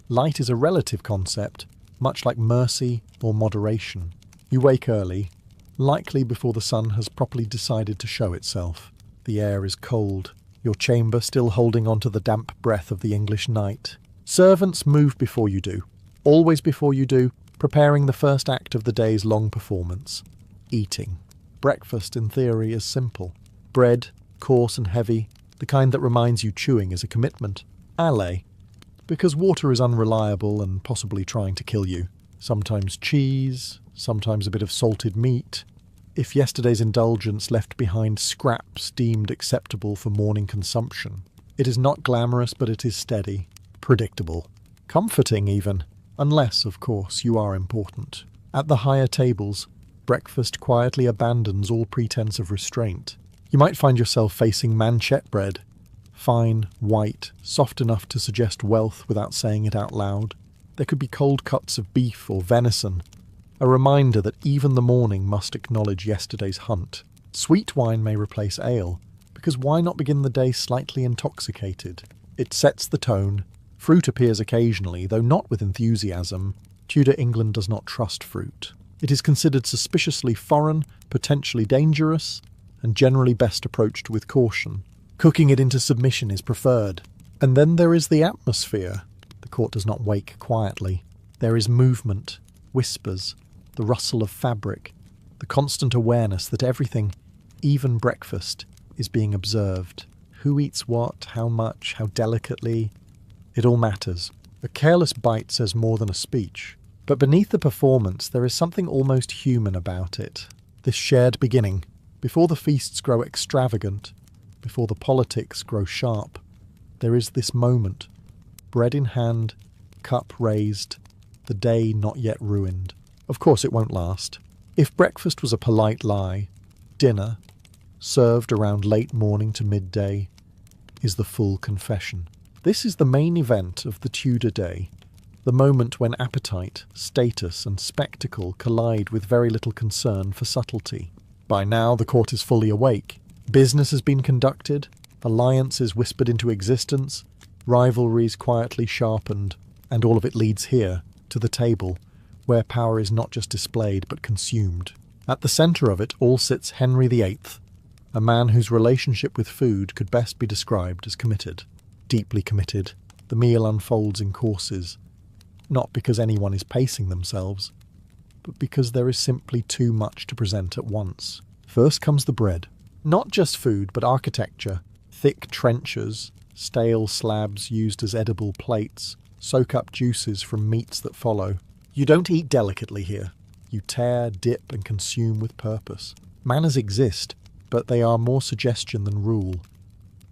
light is a relative concept, much like mercy or moderation. You wake early, likely before the sun has properly decided to show itself. The air is cold, your chamber still holding on to the damp breath of the English night. Servants move before you do, always before you do, preparing the first act of the day's long performance, eating. Breakfast, in theory, is simple. Bread, coarse and heavy, the kind that reminds you chewing is a commitment. Allay, because water is unreliable and possibly trying to kill you. Sometimes cheese, sometimes a bit of salted meat. If yesterday's indulgence left behind scraps deemed acceptable for morning consumption. It is not glamorous, but it is steady, predictable, comforting even, unless, of course, you are important. At the higher tables, breakfast quietly abandons all pretense of restraint. You might find yourself facing manchette bread, fine, white, soft enough to suggest wealth without saying it out loud. There could be cold cuts of beef or venison, a reminder that even the morning must acknowledge yesterday's hunt. Sweet wine may replace ale, because why not begin the day slightly intoxicated? It sets the tone. Fruit appears occasionally, though not with enthusiasm. Tudor England does not trust fruit. It is considered suspiciously foreign, potentially dangerous, and generally best approached with caution. Cooking it into submission is preferred. And then there is the atmosphere. The court does not wake quietly. There is movement, whispers, the rustle of fabric, the constant awareness that everything, even breakfast, is being observed. Who eats what, how much, how delicately? It all matters. A careless bite says more than a speech. But beneath the performance, there is something almost human about it. This shared beginning, before the feasts grow extravagant, before the politics grow sharp, there is this moment, bread in hand, cup raised, the day not yet ruined. Of course it won't last. If breakfast was a polite lie, dinner, served around late morning to midday, is the full confession. This is the main event of the Tudor day, the moment when appetite, status and spectacle collide with very little concern for subtlety. By now the court is fully awake. Business has been conducted, alliances whispered into existence, rivalries quietly sharpened, and all of it leads here, to the table, where power is not just displayed but consumed. At the centre of it all sits Henry VIII, a man whose relationship with food could best be described as committed. Deeply committed, the meal unfolds in courses, not because anyone is pacing themselves, but because there is simply too much to present at once. First comes the bread. Not just food, but architecture. Thick trenchers, stale slabs used as edible plates, soak up juices from meats that follow. You don't eat delicately here. You tear, dip, and consume with purpose. Manners exist, but they are more suggestion than rule,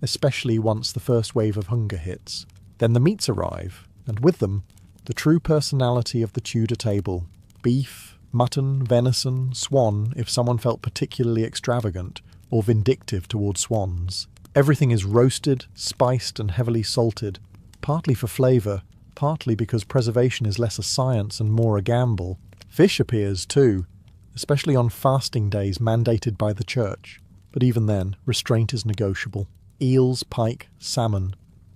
especially once the first wave of hunger hits. Then the meats arrive, and with them, the true personality of the Tudor table. Beef, mutton, venison, swan, if someone felt particularly extravagant or vindictive toward swans. Everything is roasted, spiced, and heavily salted, partly for flavour, partly because preservation is less a science and more a gamble. Fish appears too, especially on fasting days mandated by the church. But even then, restraint is negotiable. Eels, pike, salmon,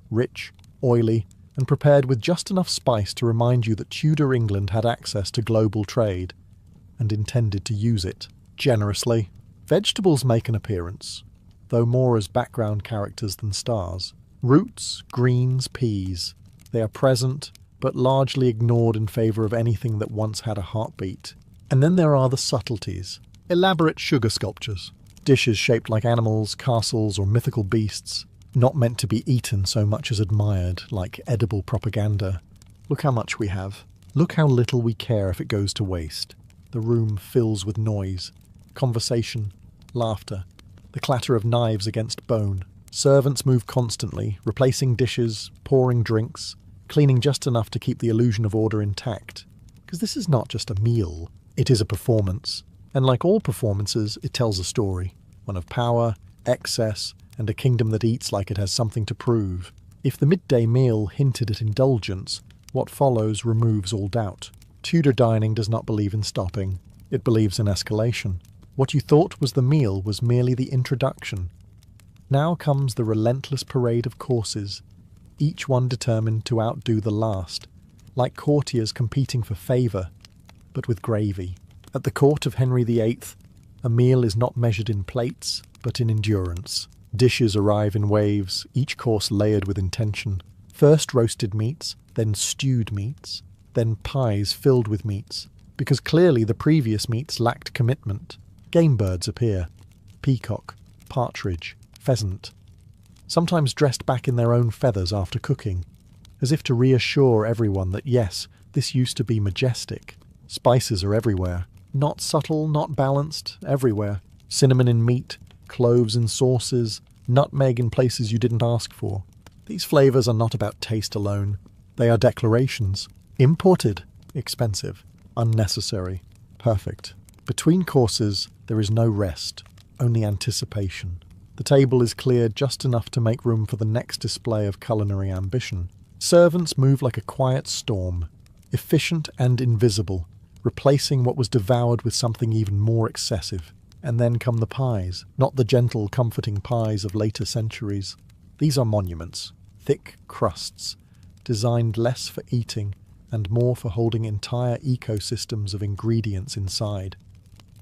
rich, oily, and prepared with just enough spice to remind you that Tudor England had access to global trade, and intended to use it generously. Vegetables make an appearance, though more as background characters than stars. Roots, greens, peas. They are present, but largely ignored in favour of anything that once had a heartbeat. And then there are the subtleties. Elaborate sugar sculptures. Dishes shaped like animals, castles, or mythical beasts, not meant to be eaten so much as admired, like edible propaganda. Look how much we have. Look how little we care if it goes to waste. The room fills with noise, conversation, laughter, the clatter of knives against bone. Servants move constantly, replacing dishes, pouring drinks, cleaning just enough to keep the illusion of order intact. Because this is not just a meal, it is a performance. And like all performances, it tells a story. One of power, excess, and a kingdom that eats like it has something to prove. If the midday meal hinted at indulgence, what follows removes all doubt. Tudor dining does not believe in stopping. It believes in escalation. What you thought was the meal was merely the introduction. Now comes the relentless parade of courses, each one determined to outdo the last, like courtiers competing for favour, but with gravy. At the court of Henry VIII, a meal is not measured in plates, but in endurance. Dishes arrive in waves, each course layered with intention. First roasted meats, then stewed meats, then pies filled with meats, because clearly the previous meats lacked commitment. Game birds appear. Peacock, partridge, pheasant. Sometimes dressed back in their own feathers after cooking, as if to reassure everyone that yes, this used to be majestic. Spices are everywhere. Not subtle, not balanced, everywhere. Cinnamon in meat, cloves in sauces, nutmeg in places you didn't ask for. These flavours are not about taste alone. They are declarations. Imported, expensive, unnecessary, perfect. Between courses, there is no rest, only anticipation. The table is cleared just enough to make room for the next display of culinary ambition. Servants move like a quiet storm, efficient and invisible, replacing what was devoured with something even more excessive. And then come the pies, not the gentle, comforting pies of later centuries. These are monuments, thick crusts, designed less for eating and more for holding entire ecosystems of ingredients inside.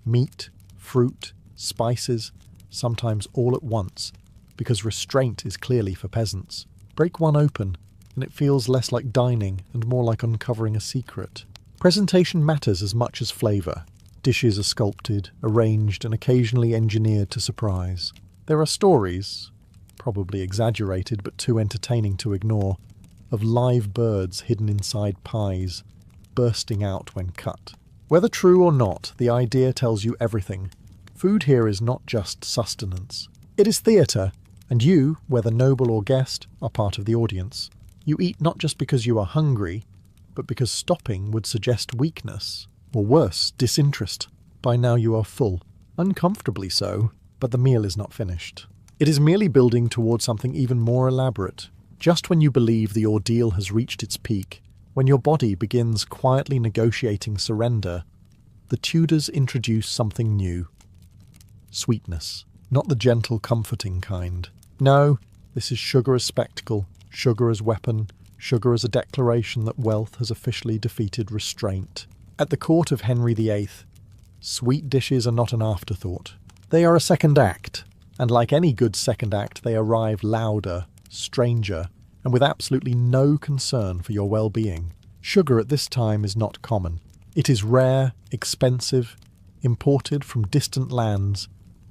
Meat, fruit, spices, sometimes all at once, because restraint is clearly for peasants. Break one open, and it feels less like dining and more like uncovering a secret. Presentation matters as much as flavour. Dishes are sculpted, arranged, and occasionally engineered to surprise. There are stories, probably exaggerated but too entertaining to ignore, of live birds hidden inside pies, bursting out when cut. Whether true or not, the idea tells you everything. Food here is not just sustenance. It is theatre, and you, whether noble or guest, are part of the audience. You eat not just because you are hungry, but because stopping would suggest weakness, or worse, disinterest. By now you are full. Uncomfortably so, but the meal is not finished. It is merely building towards something even more elaborate. Just when you believe the ordeal has reached its peak, when your body begins quietly negotiating surrender, the Tudors introduce something new. Sweetness. Not the gentle, comforting kind. No, this is sugar as spectacle, sugar as weapon, sugar as a declaration that wealth has officially defeated restraint. At the court of Henry VIII, sweet dishes are not an afterthought. They are a second act, and like any good second act, they arrive louder, stranger, and with absolutely no concern for your well-being. Sugar at this time is not common. It is rare, expensive, imported from distant lands,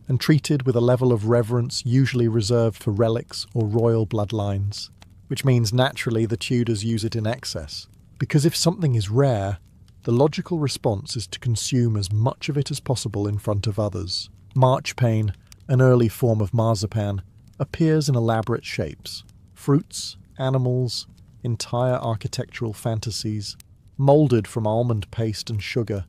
and treated with a level of reverence usually reserved for relics or royal bloodlines, which means naturally the Tudors use it in excess. Because if something is rare, the logical response is to consume as much of it as possible in front of others. Marchpane, an early form of marzipan, appears in elaborate shapes. Fruits, animals, entire architectural fantasies, moulded from almond paste and sugar,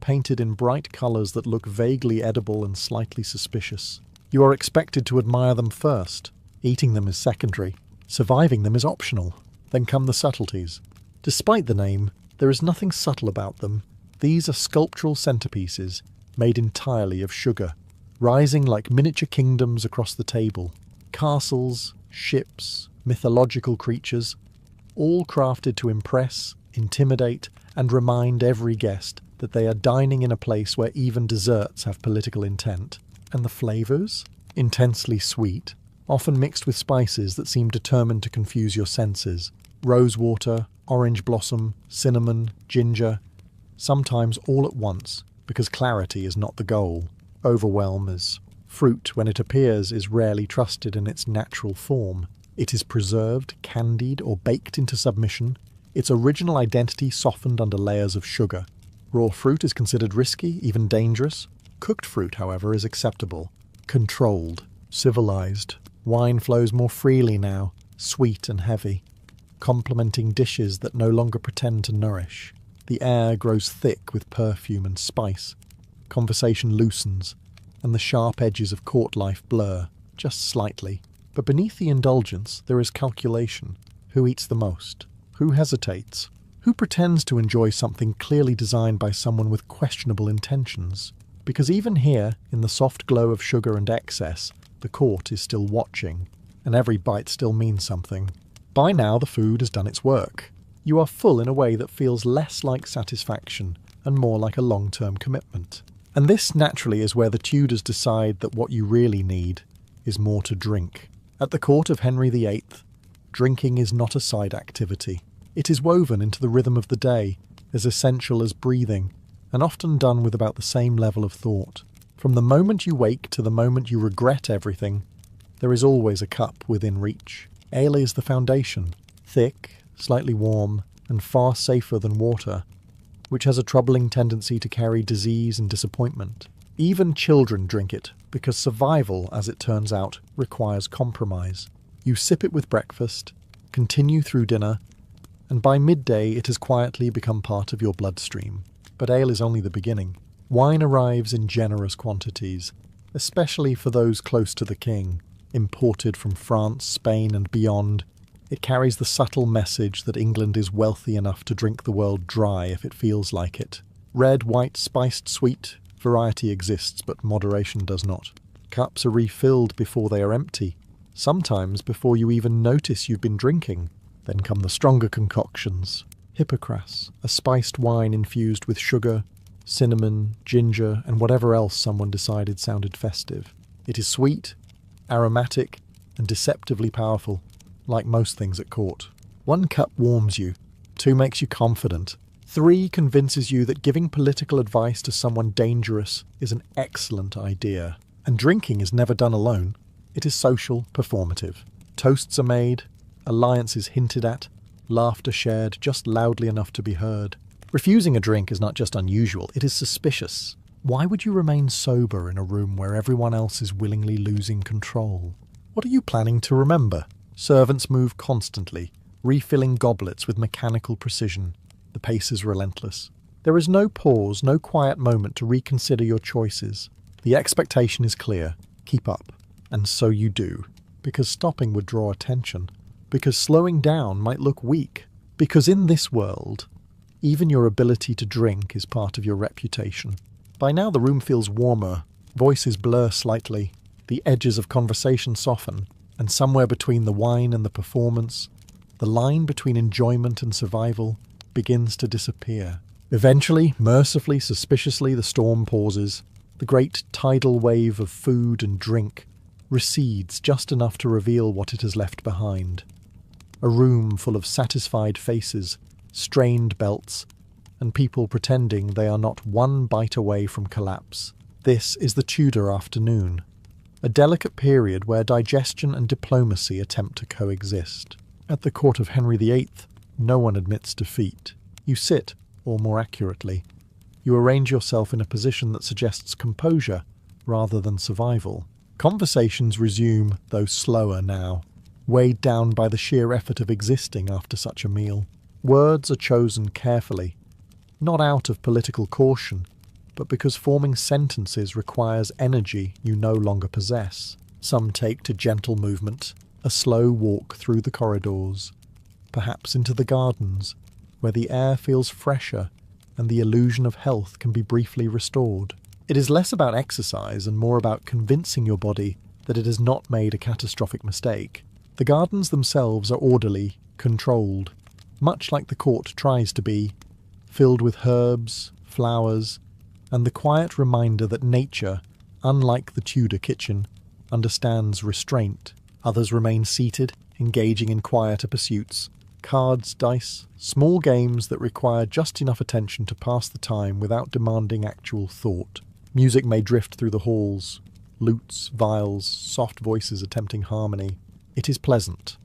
painted in bright colours that look vaguely edible and slightly suspicious. You are expected to admire them first. Eating them is secondary. Surviving them is optional. Then come the subtleties. Despite the name, there is nothing subtle about them. These are sculptural centerpieces, made entirely of sugar, rising like miniature kingdoms across the table. Castles, ships, mythological creatures, all crafted to impress, intimidate, and remind every guest that they are dining in a place where even desserts have political intent. And the flavours? Intensely sweet, often mixed with spices that seem determined to confuse your senses. Rosewater, orange blossom, cinnamon, ginger, sometimes all at once, because clarity is not the goal. Overwhelm is. Fruit, when it appears, is rarely trusted in its natural form. It is preserved, candied, or baked into submission, its original identity softened under layers of sugar. Raw fruit is considered risky, even dangerous. Cooked fruit, however, is acceptable. Controlled. Civilized. Wine flows more freely now, sweet and heavy, complementing dishes that no longer pretend to nourish. The air grows thick with perfume and spice. Conversation loosens, and the sharp edges of court life blur, just slightly. But beneath the indulgence, there is calculation. Who eats the most? Who hesitates? Who pretends to enjoy something clearly designed by someone with questionable intentions? Because even here, in the soft glow of sugar and excess, the court is still watching, and every bite still means something. By now the food has done its work. You are full in a way that feels less like satisfaction and more like a long-term commitment. And this naturally is where the Tudors decide that what you really need is more to drink. At the court of Henry VIII, drinking is not a side activity. It is woven into the rhythm of the day, as essential as breathing, and often done with about the same level of thought. From the moment you wake to the moment you regret everything, there is always a cup within reach. Ale is the foundation, thick, slightly warm, and far safer than water, which has a troubling tendency to carry disease and disappointment. Even children drink it, because survival, as it turns out, requires compromise. You sip it with breakfast, continue through dinner, and by midday it has quietly become part of your bloodstream. But ale is only the beginning. Wine arrives in generous quantities, especially for those close to the king. Imported from France, Spain, and beyond, it carries the subtle message that England is wealthy enough to drink the world dry if it feels like it. Red, white, spiced, sweet, variety exists, but moderation does not. Cups are refilled before they are empty, sometimes before you even notice you've been drinking. Then come the stronger concoctions. Hippocras, a spiced wine infused with sugar, cinnamon, ginger, and whatever else someone decided sounded festive. It is sweet, aromatic, and deceptively powerful, like most things at court. 1 cup warms you, 2 makes you confident, 3 convinces you that giving political advice to someone dangerous is an excellent idea. And drinking is never done alone. It is social, performative. Toasts are made, alliances hinted at, laughter shared just loudly enough to be heard. Refusing a drink is not just unusual, it is suspicious. Why would you remain sober in a room where everyone else is willingly losing control? What are you planning to remember? Servants move constantly, refilling goblets with mechanical precision. The pace is relentless. There is no pause, no quiet moment to reconsider your choices. The expectation is clear. Keep up. And so you do. Because stopping would draw attention. Because slowing down might look weak. Because in this world, even your ability to drink is part of your reputation. By now the room feels warmer. Voices blur slightly. The edges of conversation soften. And somewhere between the wine and the performance, the line between enjoyment and survival begins to disappear. Eventually, mercifully, suspiciously, the storm pauses. The great tidal wave of food and drink recedes just enough to reveal what it has left behind. A room full of satisfied faces, strained belts, and people pretending they are not 1 bite away from collapse. This is the Tudor afternoon, a delicate period where digestion and diplomacy attempt to coexist. At the court of Henry VIII, no one admits defeat. You sit, or more accurately, you arrange yourself in a position that suggests composure rather than survival. Conversations resume, though slower now, weighed down by the sheer effort of existing after such a meal. Words are chosen carefully, not out of political caution, but because forming sentences requires energy you no longer possess. Some take to gentle movement, a slow walk through the corridors, perhaps into the gardens, where the air feels fresher and the illusion of health can be briefly restored. It is less about exercise and more about convincing your body that it has not made a catastrophic mistake. The gardens themselves are orderly, controlled, much like the court tries to be, filled with herbs, flowers, and the quiet reminder that nature, unlike the Tudor kitchen, understands restraint. Others remain seated, engaging in quieter pursuits. Cards, dice, small games that require just enough attention to pass the time without demanding actual thought. Music may drift through the halls, lutes, viols, soft voices attempting harmony. It is pleasant,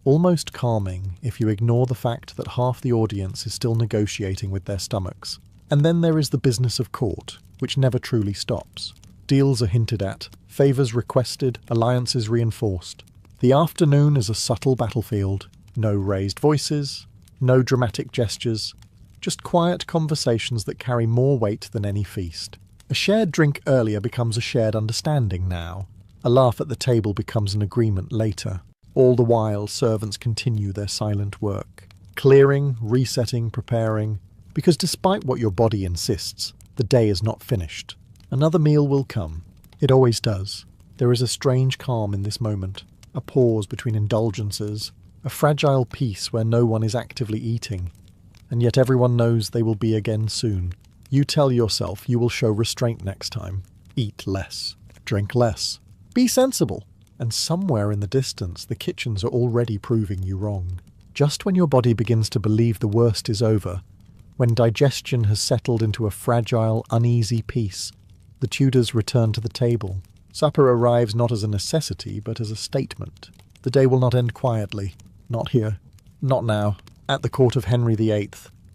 almost calming if you ignore the fact that half the audience is still negotiating with their stomachs. And then there is the business of court, which never truly stops. Deals are hinted at, favours requested, alliances reinforced. The afternoon is a subtle battlefield. No raised voices, no dramatic gestures, just quiet conversations that carry more weight than any feast. A shared drink earlier becomes a shared understanding now. A laugh at the table becomes an agreement later. All the while, servants continue their silent work, clearing, resetting, preparing, because despite what your body insists, the day is not finished. Another meal will come. It always does. There is a strange calm in this moment, a pause between indulgences, a fragile peace where no one is actively eating, and yet everyone knows they will be again soon. You tell yourself you will show restraint next time. Eat less. Drink less. Be sensible. And somewhere in the distance, the kitchens are already proving you wrong. Just when your body begins to believe the worst is over, when digestion has settled into a fragile, uneasy peace, the Tudors return to the table. Supper arrives not as a necessity, but as a statement. The day will not end quietly. Not here. Not now. At the court of Henry VIII,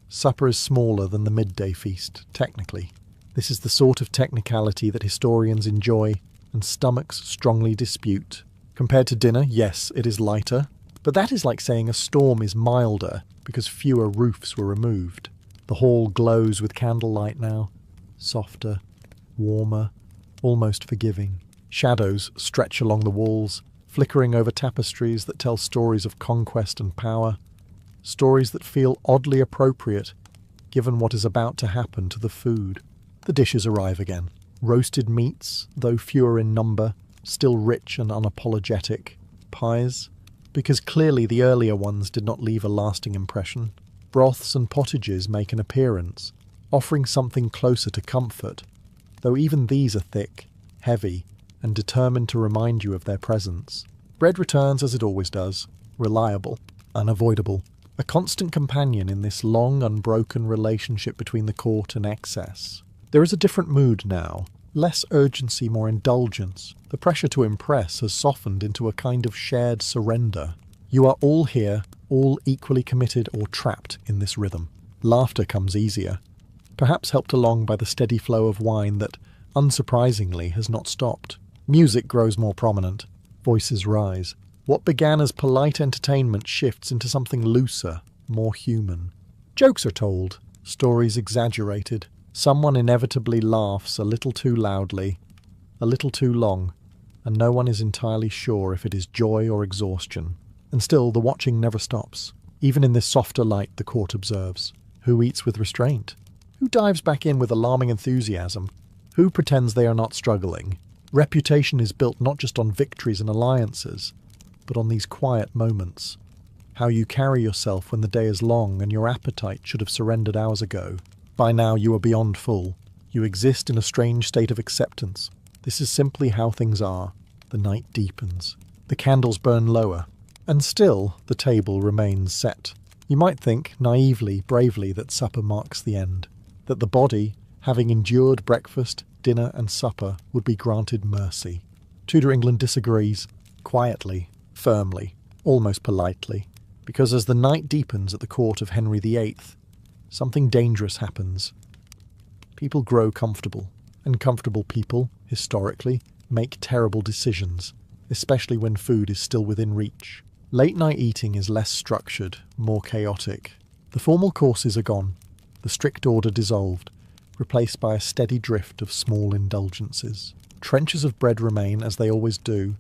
supper is smaller than the midday feast, technically. This is the sort of technicality that historians enjoy and stomachs strongly dispute. Compared to dinner, yes, it is lighter, but that is like saying a storm is milder because fewer roofs were removed. The hall glows with candlelight now, softer, warmer, almost forgiving. Shadows stretch along the walls, flickering over tapestries that tell stories of conquest and power, stories that feel oddly appropriate given what is about to happen to the food. The dishes arrive again. Roasted meats, though fewer in number, still rich and unapologetic. Pies, because clearly the earlier ones did not leave a lasting impression. Broths and pottages make an appearance, offering something closer to comfort, though even these are thick, heavy, and determined to remind you of their presence. Bread returns as it always does, reliable, unavoidable, a constant companion in this long, unbroken relationship between the court and excess. There is a different mood now, less urgency, more indulgence. The pressure to impress has softened into a kind of shared surrender. You are all here, all equally committed or trapped in this rhythm. Laughter comes easier, perhaps helped along by the steady flow of wine that, unsurprisingly, has not stopped. Music grows more prominent. Voices rise. What began as polite entertainment shifts into something looser, more human. Jokes are told, stories exaggerated. Someone inevitably laughs a little too loudly, a little too long, and no one is entirely sure if it is joy or exhaustion. And still, the watching never stops. Even in this softer light, the court observes. Who eats with restraint? Who dives back in with alarming enthusiasm? Who pretends they are not struggling? Reputation is built not just on victories and alliances, but on these quiet moments. How you carry yourself when the day is long and your appetite should have surrendered hours ago. By now you are beyond full. You exist in a strange state of acceptance. This is simply how things are. The night deepens. The candles burn lower. And still the table remains set. You might think, naively, bravely, that supper marks the end. That the body, having endured breakfast, dinner and supper, would be granted mercy. Tudor England disagrees, quietly, firmly, almost politely, because as the night deepens at the court of Henry VIII, something dangerous happens. People grow comfortable, and comfortable people, historically, make terrible decisions, especially when food is still within reach. Late-night eating is less structured, more chaotic. The formal courses are gone, the strict order dissolved, replaced by a steady drift of small indulgences. Trenches of bread remain as they always do,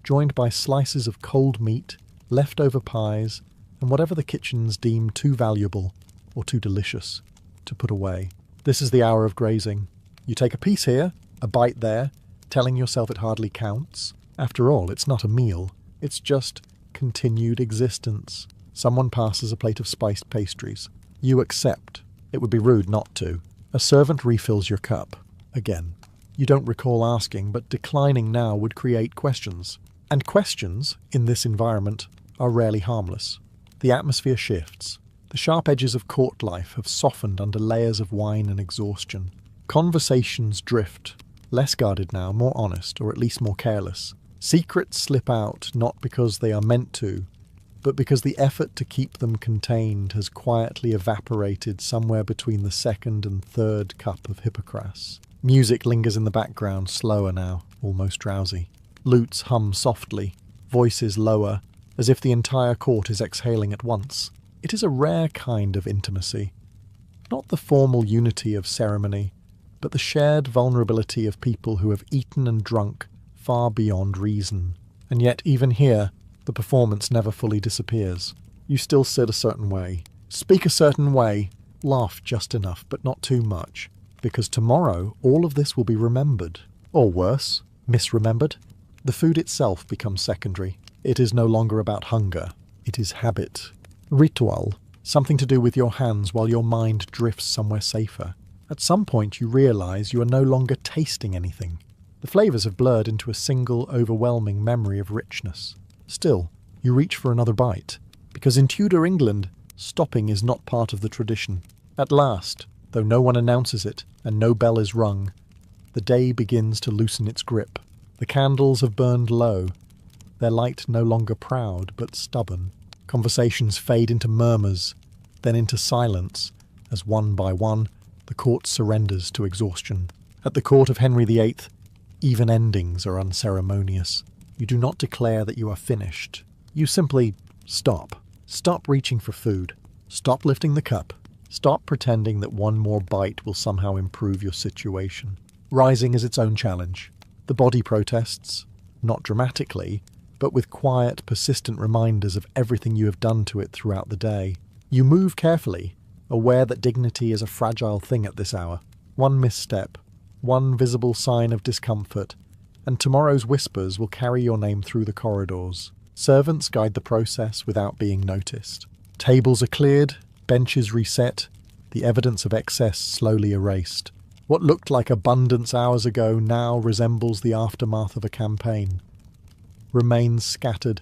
joined by slices of cold meat, leftover pies, and whatever the kitchens deem too valuable or too delicious to put away. This is the hour of grazing. You take a piece here, a bite there, telling yourself it hardly counts. After all, it's not a meal. It's just continued existence. Someone passes a plate of spiced pastries. You accept. It would be rude not to. A servant refills your cup. Again. You don't recall asking, but declining now would create questions. And questions, in this environment, are rarely harmless. The atmosphere shifts. The sharp edges of court life have softened under layers of wine and exhaustion. Conversations drift. Less guarded now, more honest, or at least more careless. Secrets slip out not because they are meant to, but because the effort to keep them contained has quietly evaporated somewhere between the second and third cup of Hippocras. Music lingers in the background, slower now, almost drowsy. Lutes hum softly, voices lower, as if the entire court is exhaling at once. It is a rare kind of intimacy. Not the formal unity of ceremony, but the shared vulnerability of people who have eaten and drunk far beyond reason. And yet, even here, the performance never fully disappears. You still sit a certain way, speak a certain way, laugh just enough, but not too much, because tomorrow all of this will be remembered. Or worse, misremembered. The food itself becomes secondary. It is no longer about hunger. It is habit. Ritual, something to do with your hands while your mind drifts somewhere safer. At some point you realize you are no longer tasting anything. The flavors have blurred into a single, overwhelming memory of richness. Still, you reach for another bite, because in Tudor England, stopping is not part of the tradition. At last, though no one announces it and no bell is rung, the day begins to loosen its grip. The candles have burned low, their light no longer proud but stubborn. Conversations fade into murmurs, then into silence, as one by one the court surrenders to exhaustion. At the court of Henry VIII, even endings are unceremonious. You do not declare that you are finished. You simply stop. Stop reaching for food. Stop lifting the cup. Stop pretending that one more bite will somehow improve your situation. Rising is its own challenge. The body protests, not dramatically, but with quiet, persistent reminders of everything you have done to it throughout the day. You move carefully, aware that dignity is a fragile thing at this hour. One misstep, one visible sign of discomfort, and tomorrow's whispers will carry your name through the corridors. Servants guide the process without being noticed. Tables are cleared, benches reset, the evidence of excess slowly erased. What looked like abundance hours ago now resembles the aftermath of a campaign. remains scattered,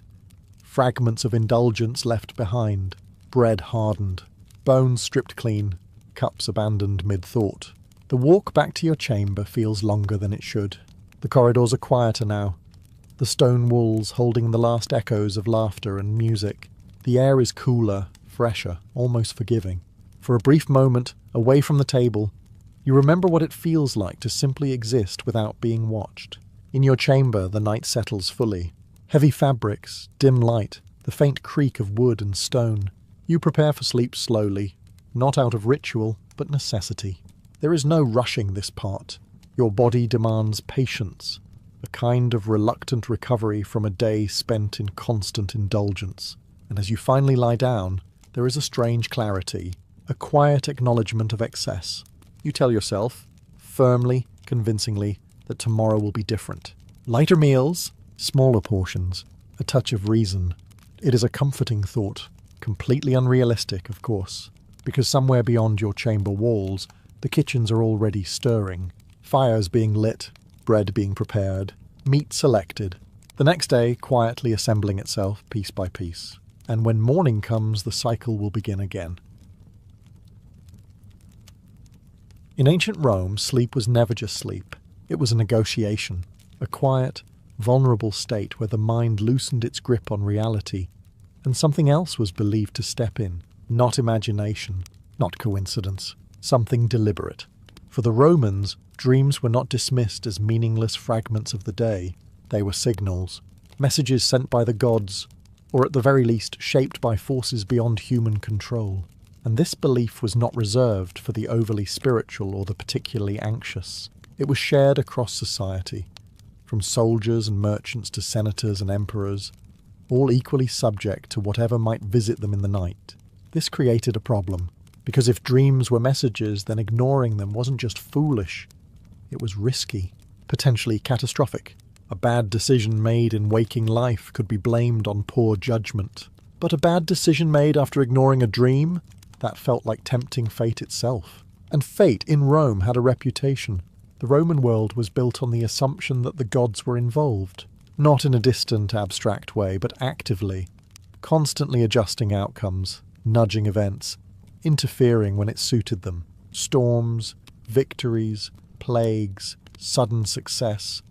fragments of indulgence left behind, bread hardened, bones stripped clean, cups abandoned mid-thought. The walk back to your chamber feels longer than it should. The corridors are quieter now, the stone walls holding the last echoes of laughter and music. The air is cooler, fresher, almost forgiving. For a brief moment, away from the table, you remember what it feels like to simply exist without being watched. In your chamber, the night settles fully. Heavy fabrics, dim light, the faint creak of wood and stone. You prepare for sleep slowly, not out of ritual, but necessity. There is no rushing this part. Your body demands patience, a kind of reluctant recovery from a day spent in constant indulgence. And as you finally lie down, there is a strange clarity, a quiet acknowledgement of excess. You tell yourself, firmly, convincingly, that tomorrow will be different. Lighter meals, smaller portions, a touch of reason. It is a comforting thought, completely unrealistic, of course, because somewhere beyond your chamber walls, the kitchens are already stirring, fires being lit, bread being prepared, meat selected, the next day quietly assembling itself piece by piece. And when morning comes, the cycle will begin again. In ancient Rome, sleep was never just sleep. It was a negotiation, a quiet, vulnerable state where the mind loosened its grip on reality, and something else was believed to step in, not imagination, not coincidence, something deliberate. For the Romans, dreams were not dismissed as meaningless fragments of the day. They were signals, messages sent by the gods, or at the very least shaped by forces beyond human control. And this belief was not reserved for the overly spiritual or the particularly anxious. It was shared across society, from soldiers and merchants to senators and emperors, all equally subject to whatever might visit them in the night. This created a problem, because if dreams were messages, then ignoring them wasn't just foolish, it was risky, potentially catastrophic. A bad decision made in waking life could be blamed on poor judgment. But a bad decision made after ignoring a dream? That felt like tempting fate itself. And fate in Rome had a reputation. The Roman world was built on the assumption that the gods were involved, not in a distant, abstract way, but actively, constantly adjusting outcomes, nudging events, interfering when it suited them. Storms, victories, plagues, sudden success,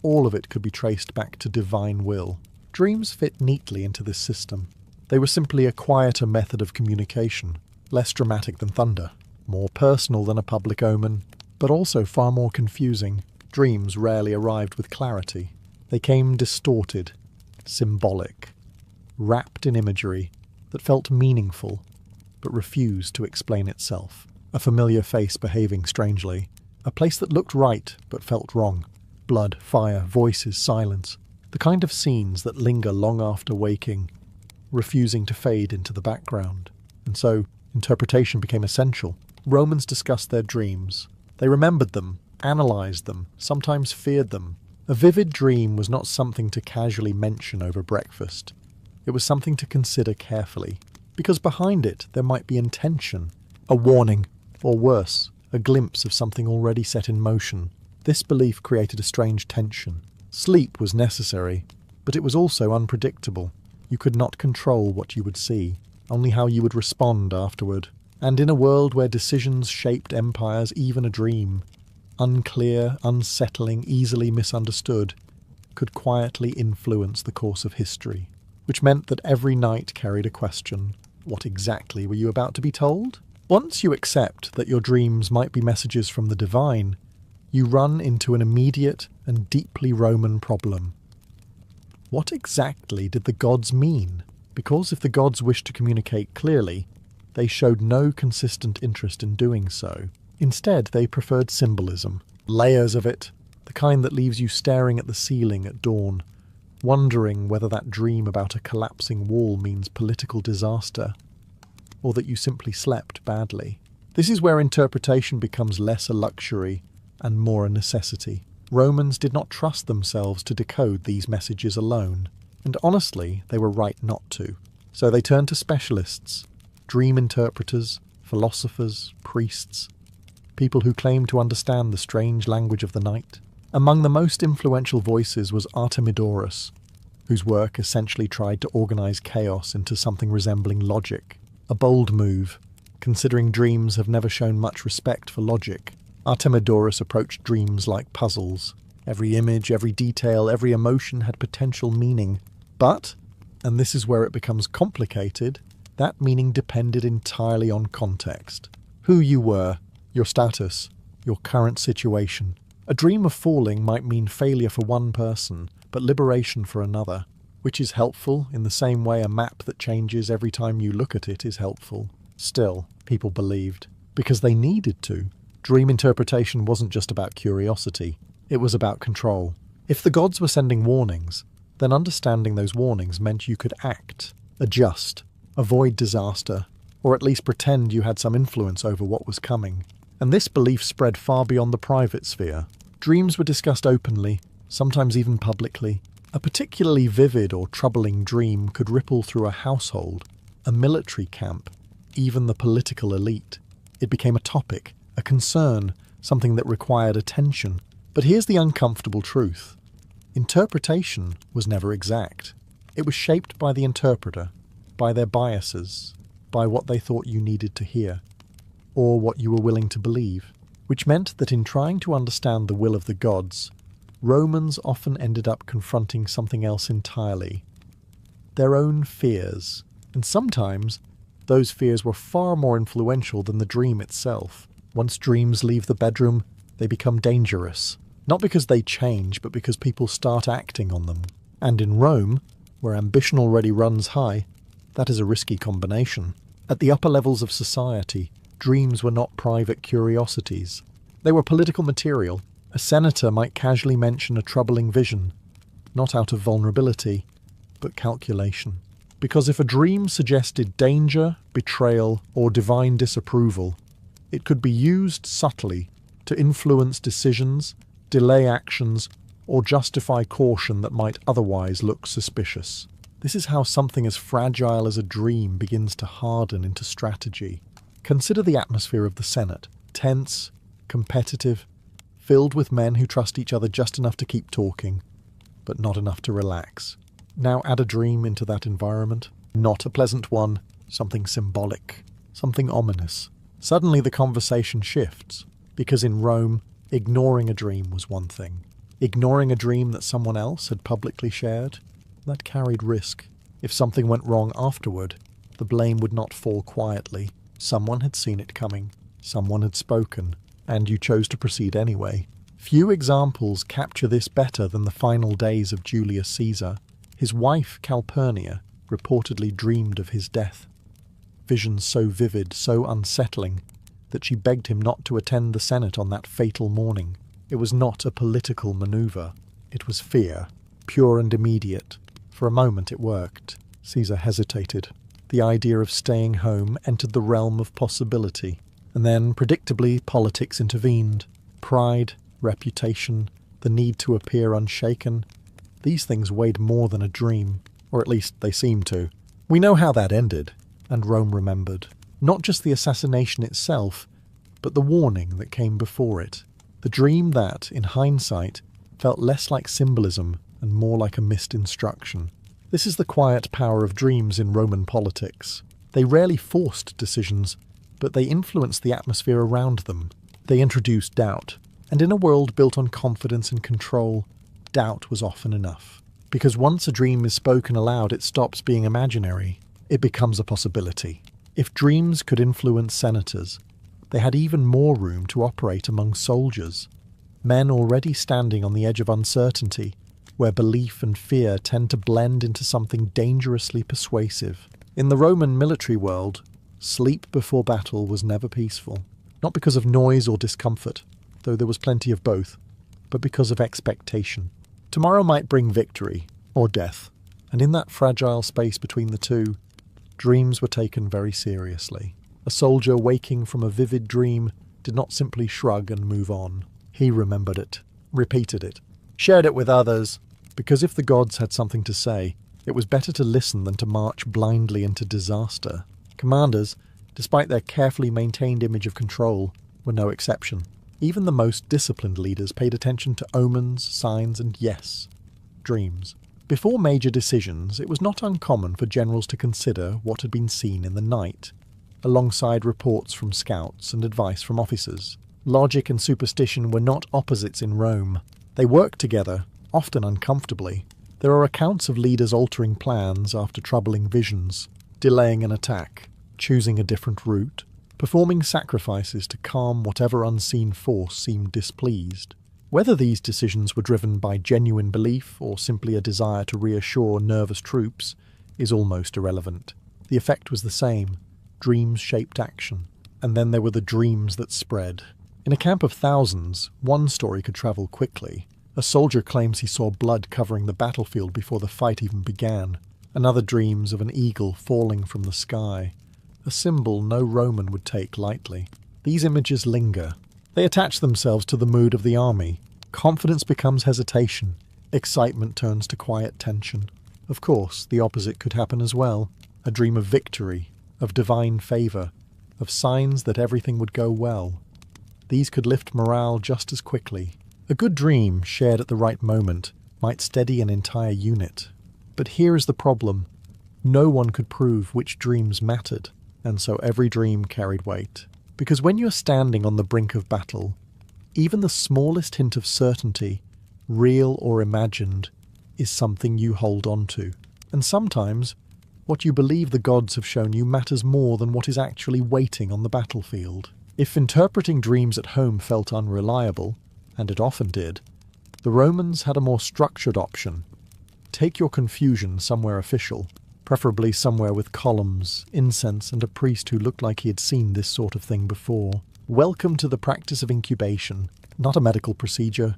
all of it could be traced back to divine will. Dreams fit neatly into this system. They were simply a quieter method of communication, less dramatic than thunder, more personal than a public omen, but also far more confusing. Dreams rarely arrived with clarity. They came distorted, symbolic, wrapped in imagery that felt meaningful, but refused to explain itself. A familiar face behaving strangely, a place that looked right but felt wrong. Blood, fire, voices, silence, the kind of scenes that linger long after waking, refusing to fade into the background. And so, interpretation became essential. Romans discussed their dreams. They remembered them, analysed them, sometimes feared them. A vivid dream was not something to casually mention over breakfast. It was something to consider carefully, because behind it there might be intention, a warning, or worse, a glimpse of something already set in motion. This belief created a strange tension. Sleep was necessary, but it was also unpredictable. You could not control what you would see, only how you would respond afterward. And in a world where decisions shaped empires, even a dream, unclear, unsettling, easily misunderstood, could quietly influence the course of history, which meant that every night carried a question. What exactly were you about to be told? Once you accept that your dreams might be messages from the divine, you run into an immediate and deeply Roman problem. What exactly did the gods mean? Because if the gods wished to communicate clearly, they showed no consistent interest in doing so. Instead, they preferred symbolism, layers of it, the kind that leaves you staring at the ceiling at dawn, wondering whether that dream about a collapsing wall means political disaster, or that you simply slept badly. This is where interpretation becomes less a luxury and more a necessity. Romans did not trust themselves to decode these messages alone, and honestly, they were right not to. So they turned to specialists, dream interpreters, philosophers, priests, people who claimed to understand the strange language of the night. Among the most influential voices was Artemidorus, whose work essentially tried to organize chaos into something resembling logic. A bold move, considering dreams have never shown much respect for logic. Artemidorus approached dreams like puzzles. Every image, every detail, every emotion had potential meaning. But, and this is where it becomes complicated, that meaning depended entirely on context. Who you were, your status, your current situation. A dream of falling might mean failure for one person, but liberation for another, which is helpful in the same way a map that changes every time you look at it is helpful. Still, people believed, because they needed to. Dream interpretation wasn't just about curiosity, it was about control. If the gods were sending warnings, then understanding those warnings meant you could act, adjust, avoid disaster, or at least pretend you had some influence over what was coming. And this belief spread far beyond the private sphere. Dreams were discussed openly, sometimes even publicly. A particularly vivid or troubling dream could ripple through a household, a military camp, even the political elite. It became a topic, a concern, something that required attention. But here's the uncomfortable truth. Interpretation was never exact. It was shaped by the interpreter, by their biases, by what they thought you needed to hear, or what you were willing to believe, which meant that in trying to understand the will of the gods, Romans often ended up confronting something else entirely. Their own fears. And sometimes, those fears were far more influential than the dream itself. Once dreams leave the bedroom, they become dangerous. Not because they change, but because people start acting on them. And in Rome, where ambition already runs high, that is a risky combination. At the upper levels of society, dreams were not private curiosities. They were political material. A senator might casually mention a troubling vision, not out of vulnerability, but calculation. Because if a dream suggested danger, betrayal, or divine disapproval, it could be used subtly to influence decisions, delay actions, or justify caution that might otherwise look suspicious. This is how something as fragile as a dream begins to harden into strategy. Consider the atmosphere of the Senate. Tense, competitive, filled with men who trust each other just enough to keep talking, but not enough to relax. Now add a dream into that environment. Not a pleasant one, something symbolic, something ominous. Suddenly the conversation shifts, because in Rome, ignoring a dream was one thing. Ignoring a dream that someone else had publicly shared, that carried risk. If something went wrong afterward, the blame would not fall quietly. Someone had seen it coming, someone had spoken, and you chose to proceed anyway. Few examples capture this better than the final days of Julius Caesar. His wife, Calpurnia, reportedly dreamed of his death. Visions so vivid, so unsettling, that she begged him not to attend the Senate on that fatal morning. It was not a political maneuver. It was fear, pure and immediate. For a moment it worked. Caesar hesitated. The idea of staying home entered the realm of possibility. And then, predictably, politics intervened. Pride, reputation, the need to appear unshaken. These things weighed more than a dream, or at least they seemed to. We know how that ended, and Rome remembered. Not just the assassination itself, but the warning that came before it. The dream that, in hindsight, felt less like symbolism and more like a missed instruction. This is the quiet power of dreams in Roman politics. They rarely forced decisions, but they influenced the atmosphere around them. They introduced doubt. And in a world built on confidence and control, doubt was often enough. Because once a dream is spoken aloud, it stops being imaginary. It becomes a possibility. If dreams could influence senators, they had even more room to operate among soldiers. Men already standing on the edge of uncertainty, where belief and fear tend to blend into something dangerously persuasive. In the Roman military world, sleep before battle was never peaceful. Not because of noise or discomfort, though there was plenty of both, but because of expectation. Tomorrow might bring victory, or death, and in that fragile space between the two, dreams were taken very seriously. A soldier waking from a vivid dream did not simply shrug and move on. He remembered it, repeated it, shared it with others, because if the gods had something to say, it was better to listen than to march blindly into disaster. Commanders, despite their carefully maintained image of control, were no exception. Even the most disciplined leaders paid attention to omens, signs, and yes, dreams. Before major decisions, it was not uncommon for generals to consider what had been seen in the night, alongside reports from scouts and advice from officers. Logic and superstition were not opposites in Rome. They worked together, often uncomfortably. There are accounts of leaders altering plans after troubling visions, delaying an attack, choosing a different route, performing sacrifices to calm whatever unseen force seemed displeased. Whether these decisions were driven by genuine belief or simply a desire to reassure nervous troops is almost irrelevant. The effect was the same. Dreams shaped action. And then there were the dreams that spread. In a camp of thousands, one story could travel quickly. A soldier claims he saw blood covering the battlefield before the fight even began. Another dreams of an eagle falling from the sky, a symbol no Roman would take lightly. These images linger. They attach themselves to the mood of the army. Confidence becomes hesitation. Excitement turns to quiet tension. Of course, the opposite could happen as well. A dream of victory, of divine favour, of signs that everything would go well. These could lift morale just as quickly. A good dream, shared at the right moment, might steady an entire unit. But here is the problem. No one could prove which dreams mattered, and so every dream carried weight. Because when you're standing on the brink of battle, even the smallest hint of certainty, real or imagined, is something you hold on to. And sometimes, what you believe the gods have shown you matters more than what is actually waiting on the battlefield. If interpreting dreams at home felt unreliable, and it often did, the Romans had a more structured option. Take your confusion somewhere official, preferably somewhere with columns, incense, and a priest who looked like he had seen this sort of thing before. Welcome to the practice of incubation, not a medical procedure,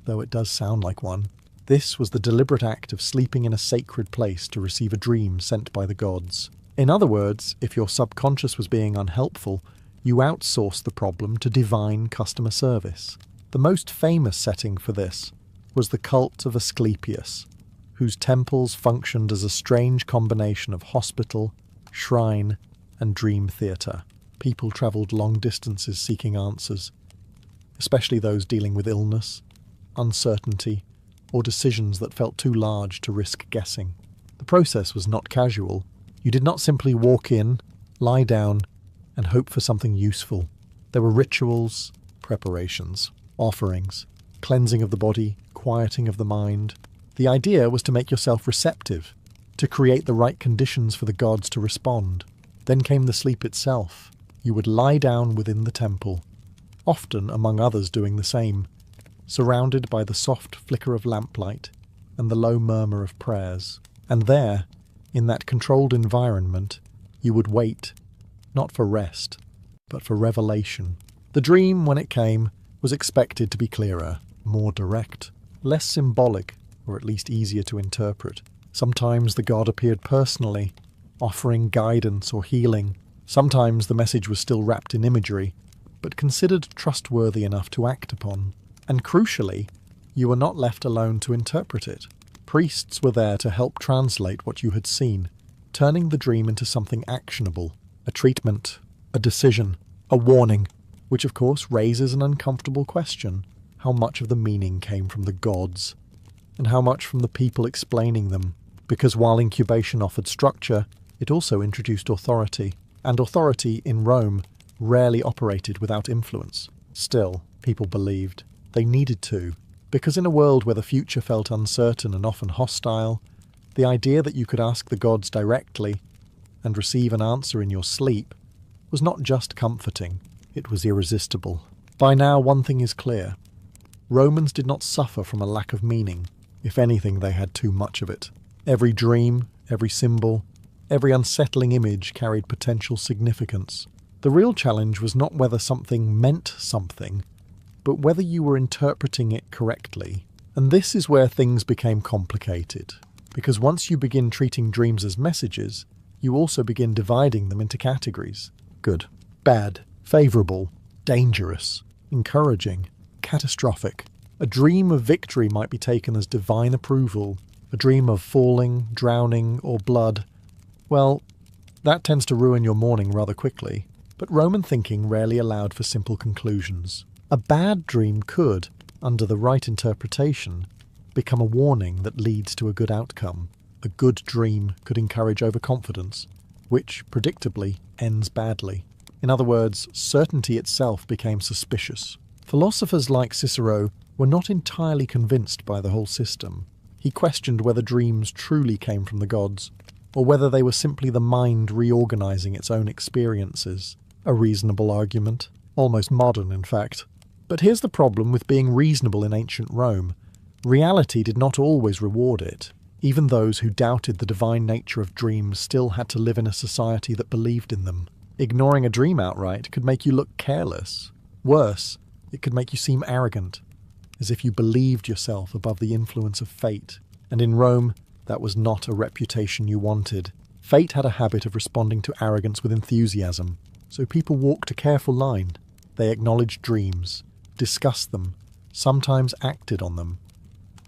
though it does sound like one. This was the deliberate act of sleeping in a sacred place to receive a dream sent by the gods. In other words, if your subconscious was being unhelpful, you outsourced the problem to divine customer service. The most famous setting for this was the cult of Asclepius, whose temples functioned as a strange combination of hospital, shrine, and dream theatre. People travelled long distances seeking answers, especially those dealing with illness, uncertainty, or decisions that felt too large to risk guessing. The process was not casual. You did not simply walk in, lie down, and hope for something useful. There were rituals, preparations, offerings, cleansing of the body, quieting of the mind. The idea was to make yourself receptive, to create the right conditions for the gods to respond. Then came the sleep itself. You would lie down within the temple, often among others doing the same, surrounded by the soft flicker of lamplight and the low murmur of prayers. And there, in that controlled environment, you would wait, not for rest, but for revelation. The dream, when it came, was expected to be clearer, more direct, less symbolic, or at least easier to interpret. Sometimes the god appeared personally, offering guidance or healing. Sometimes the message was still wrapped in imagery, but considered trustworthy enough to act upon. And crucially, you were not left alone to interpret it. Priests were there to help translate what you had seen, turning the dream into something actionable, a treatment, a decision, a warning, which of course raises an uncomfortable question. How much of the meaning came from the gods, and how much from the people explaining them? Because while incubation offered structure, it also introduced authority, and authority in Rome rarely operated without influence. Still, people believed. They needed to, because in a world where the future felt uncertain and often hostile, the idea that you could ask the gods directly and receive an answer in your sleep was not just comforting, it was irresistible. By now, one thing is clear. Romans did not suffer from a lack of meaning. If anything, they had too much of it. Every dream, every symbol, every unsettling image carried potential significance. The real challenge was not whether something meant something, but whether you were interpreting it correctly. And this is where things became complicated, because once you begin treating dreams as messages, you also begin dividing them into categories. Good, bad, favourable, dangerous, encouraging, catastrophic. A dream of victory might be taken as divine approval. A dream of falling, drowning, or blood, well, that tends to ruin your morning rather quickly. But Roman thinking rarely allowed for simple conclusions. A bad dream could, under the right interpretation, become a warning that leads to a good outcome. A good dream could encourage overconfidence, which, predictably, ends badly. In other words, certainty itself became suspicious. Philosophers like Cicero were not entirely convinced by the whole system. He questioned whether dreams truly came from the gods, or whether they were simply the mind reorganizing its own experiences. A reasonable argument. Almost modern, in fact. But here's the problem with being reasonable in ancient Rome. Reality did not always reward it. Even those who doubted the divine nature of dreams still had to live in a society that believed in them. Ignoring a dream outright could make you look careless. Worse, it could make you seem arrogant, as if you believed yourself above the influence of fate. And in Rome, that was not a reputation you wanted. Fate had a habit of responding to arrogance with enthusiasm, so people walked a careful line. They acknowledged dreams, discussed them, sometimes acted on them,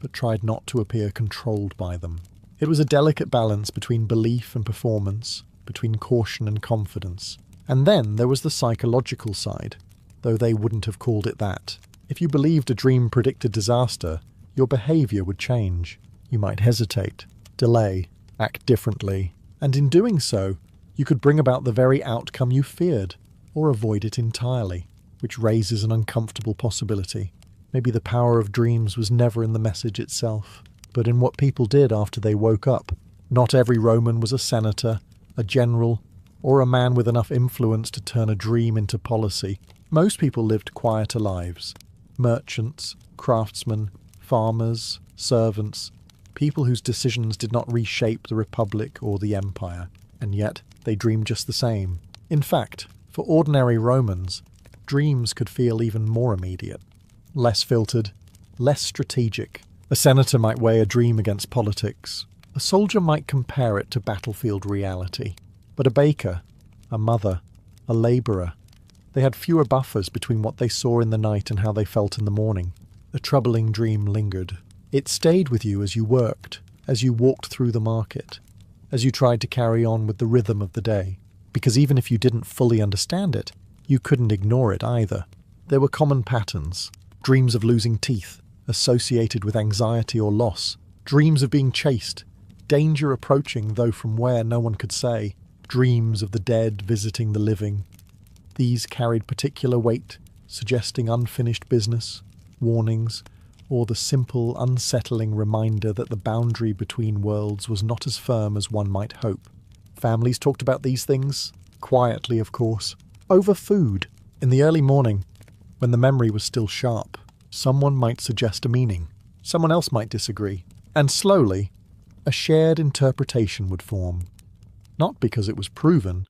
but tried not to appear controlled by them. It was a delicate balance between belief and performance, between caution and confidence. And then there was the psychological side, though they wouldn't have called it that. If you believed a dream predicted disaster, your behaviour would change. You might hesitate, delay, act differently, and in doing so, you could bring about the very outcome you feared, or avoid it entirely, which raises an uncomfortable possibility. Maybe the power of dreams was never in the message itself, but in what people did after they woke up. Not every Roman was a senator, a general, or a man with enough influence to turn a dream into policy. Most people lived quieter lives. Merchants, craftsmen, farmers, servants, people whose decisions did not reshape the republic or the empire, and yet they dreamed just the same. In fact, for ordinary Romans, dreams could feel even more immediate. Less filtered, less strategic. A senator might weigh a dream against politics. A soldier might compare it to battlefield reality. But a baker, a mother, a labourer, they had fewer buffers between what they saw in the night and how they felt in the morning. A troubling dream lingered. It stayed with you as you worked, as you walked through the market, as you tried to carry on with the rhythm of the day. Because even if you didn't fully understand it, you couldn't ignore it either. There were common patterns. Dreams of losing teeth, associated with anxiety or loss. Dreams of being chased, danger approaching though from where no one could say. Dreams of the dead visiting the living. These carried particular weight, suggesting unfinished business, warnings, or the simple, unsettling reminder that the boundary between worlds was not as firm as one might hope. Families talked about these things, quietly of course, over food. In the early morning, when the memory was still sharp, someone might suggest a meaning, someone else might disagree, and slowly, a shared interpretation would form. Not because it was proven,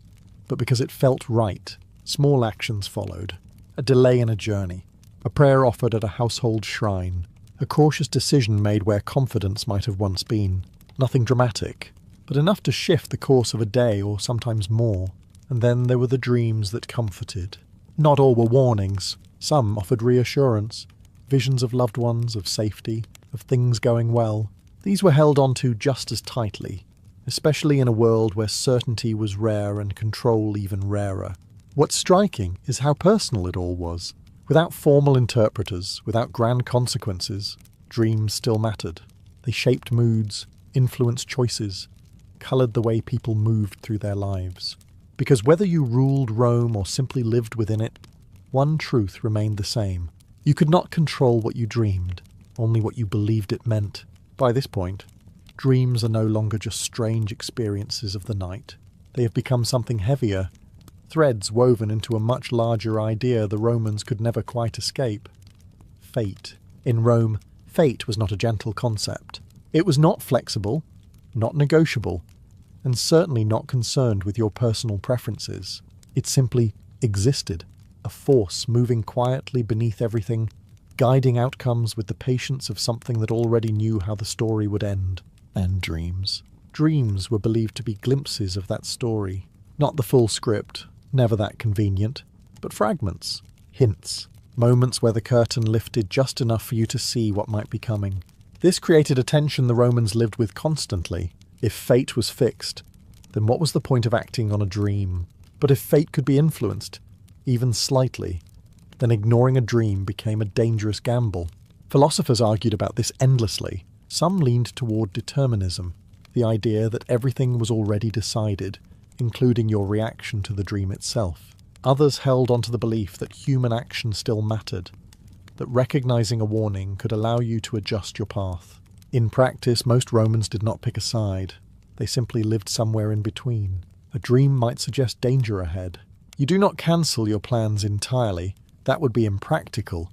but because it felt right. Small actions followed, a delay in a journey, a prayer offered at a household shrine, a cautious decision made where confidence might have once been. Nothing dramatic, but enough to shift the course of a day or sometimes more. And then there were the dreams that comforted. Not all were warnings. Some offered reassurance, visions of loved ones, of safety, of things going well. These were held onto just as tightly, especially in a world where certainty was rare and control even rarer. What's striking is how personal it all was. Without formal interpreters, without grand consequences, dreams still mattered. They shaped moods, influenced choices, coloured the way people moved through their lives. Because whether you ruled Rome or simply lived within it, one truth remained the same. You could not control what you dreamed, only what you believed it meant. By this point, dreams are no longer just strange experiences of the night. They have become something heavier, threads woven into a much larger idea the Romans could never quite escape. Fate. In Rome, fate was not a gentle concept. It was not flexible, not negotiable, and certainly not concerned with your personal preferences. It simply existed, a force moving quietly beneath everything, guiding outcomes with the patience of something that already knew how the story would end. And dreams. Dreams were believed to be glimpses of that story. Not the full script, never that convenient, but fragments, hints, moments where the curtain lifted just enough for you to see what might be coming. This created a tension the Romans lived with constantly. If fate was fixed, then what was the point of acting on a dream? But if fate could be influenced, even slightly, then ignoring a dream became a dangerous gamble. Philosophers argued about this endlessly. Some leaned toward determinism, the idea that everything was already decided, including your reaction to the dream itself. Others held onto the belief that human action still mattered, that recognizing a warning could allow you to adjust your path. In practice, most Romans did not pick a side. They simply lived somewhere in between. A dream might suggest danger ahead. You do not cancel your plans entirely. That would be impractical.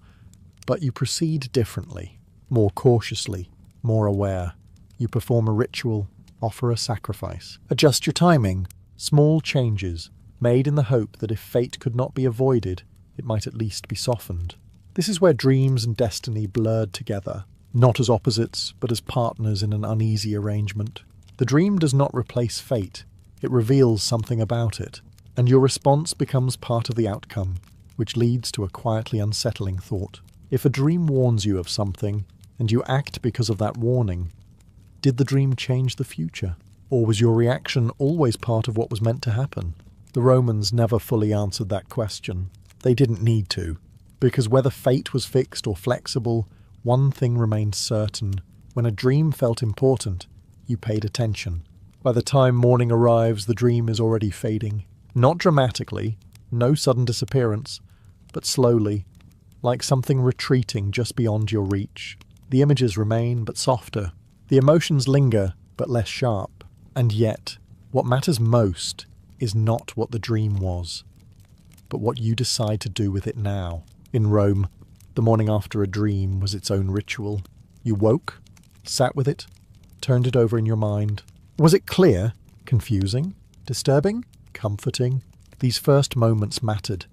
But you proceed differently, more cautiously, more aware. You perform a ritual, offer a sacrifice. Adjust your timing. Small changes, made in the hope that if fate could not be avoided, it might at least be softened. This is where dreams and destiny blurred together, not as opposites, but as partners in an uneasy arrangement. The dream does not replace fate. It reveals something about it, and your response becomes part of the outcome, which leads to a quietly unsettling thought. If a dream warns you of something, and you act because of that warning, did the dream change the future? Or was your reaction always part of what was meant to happen? The Romans never fully answered that question. They didn't need to, because whether fate was fixed or flexible, one thing remained certain. When a dream felt important, you paid attention. By the time morning arrives, the dream is already fading. Not dramatically, no sudden disappearance, but slowly, like something retreating just beyond your reach. The images remain, but softer. The emotions linger, but less sharp. And yet, what matters most is not what the dream was, but what you decide to do with it now. In Rome, the morning after a dream was its own ritual. You woke, sat with it, turned it over in your mind. Was it clear, confusing, disturbing, comforting? These first moments mattered,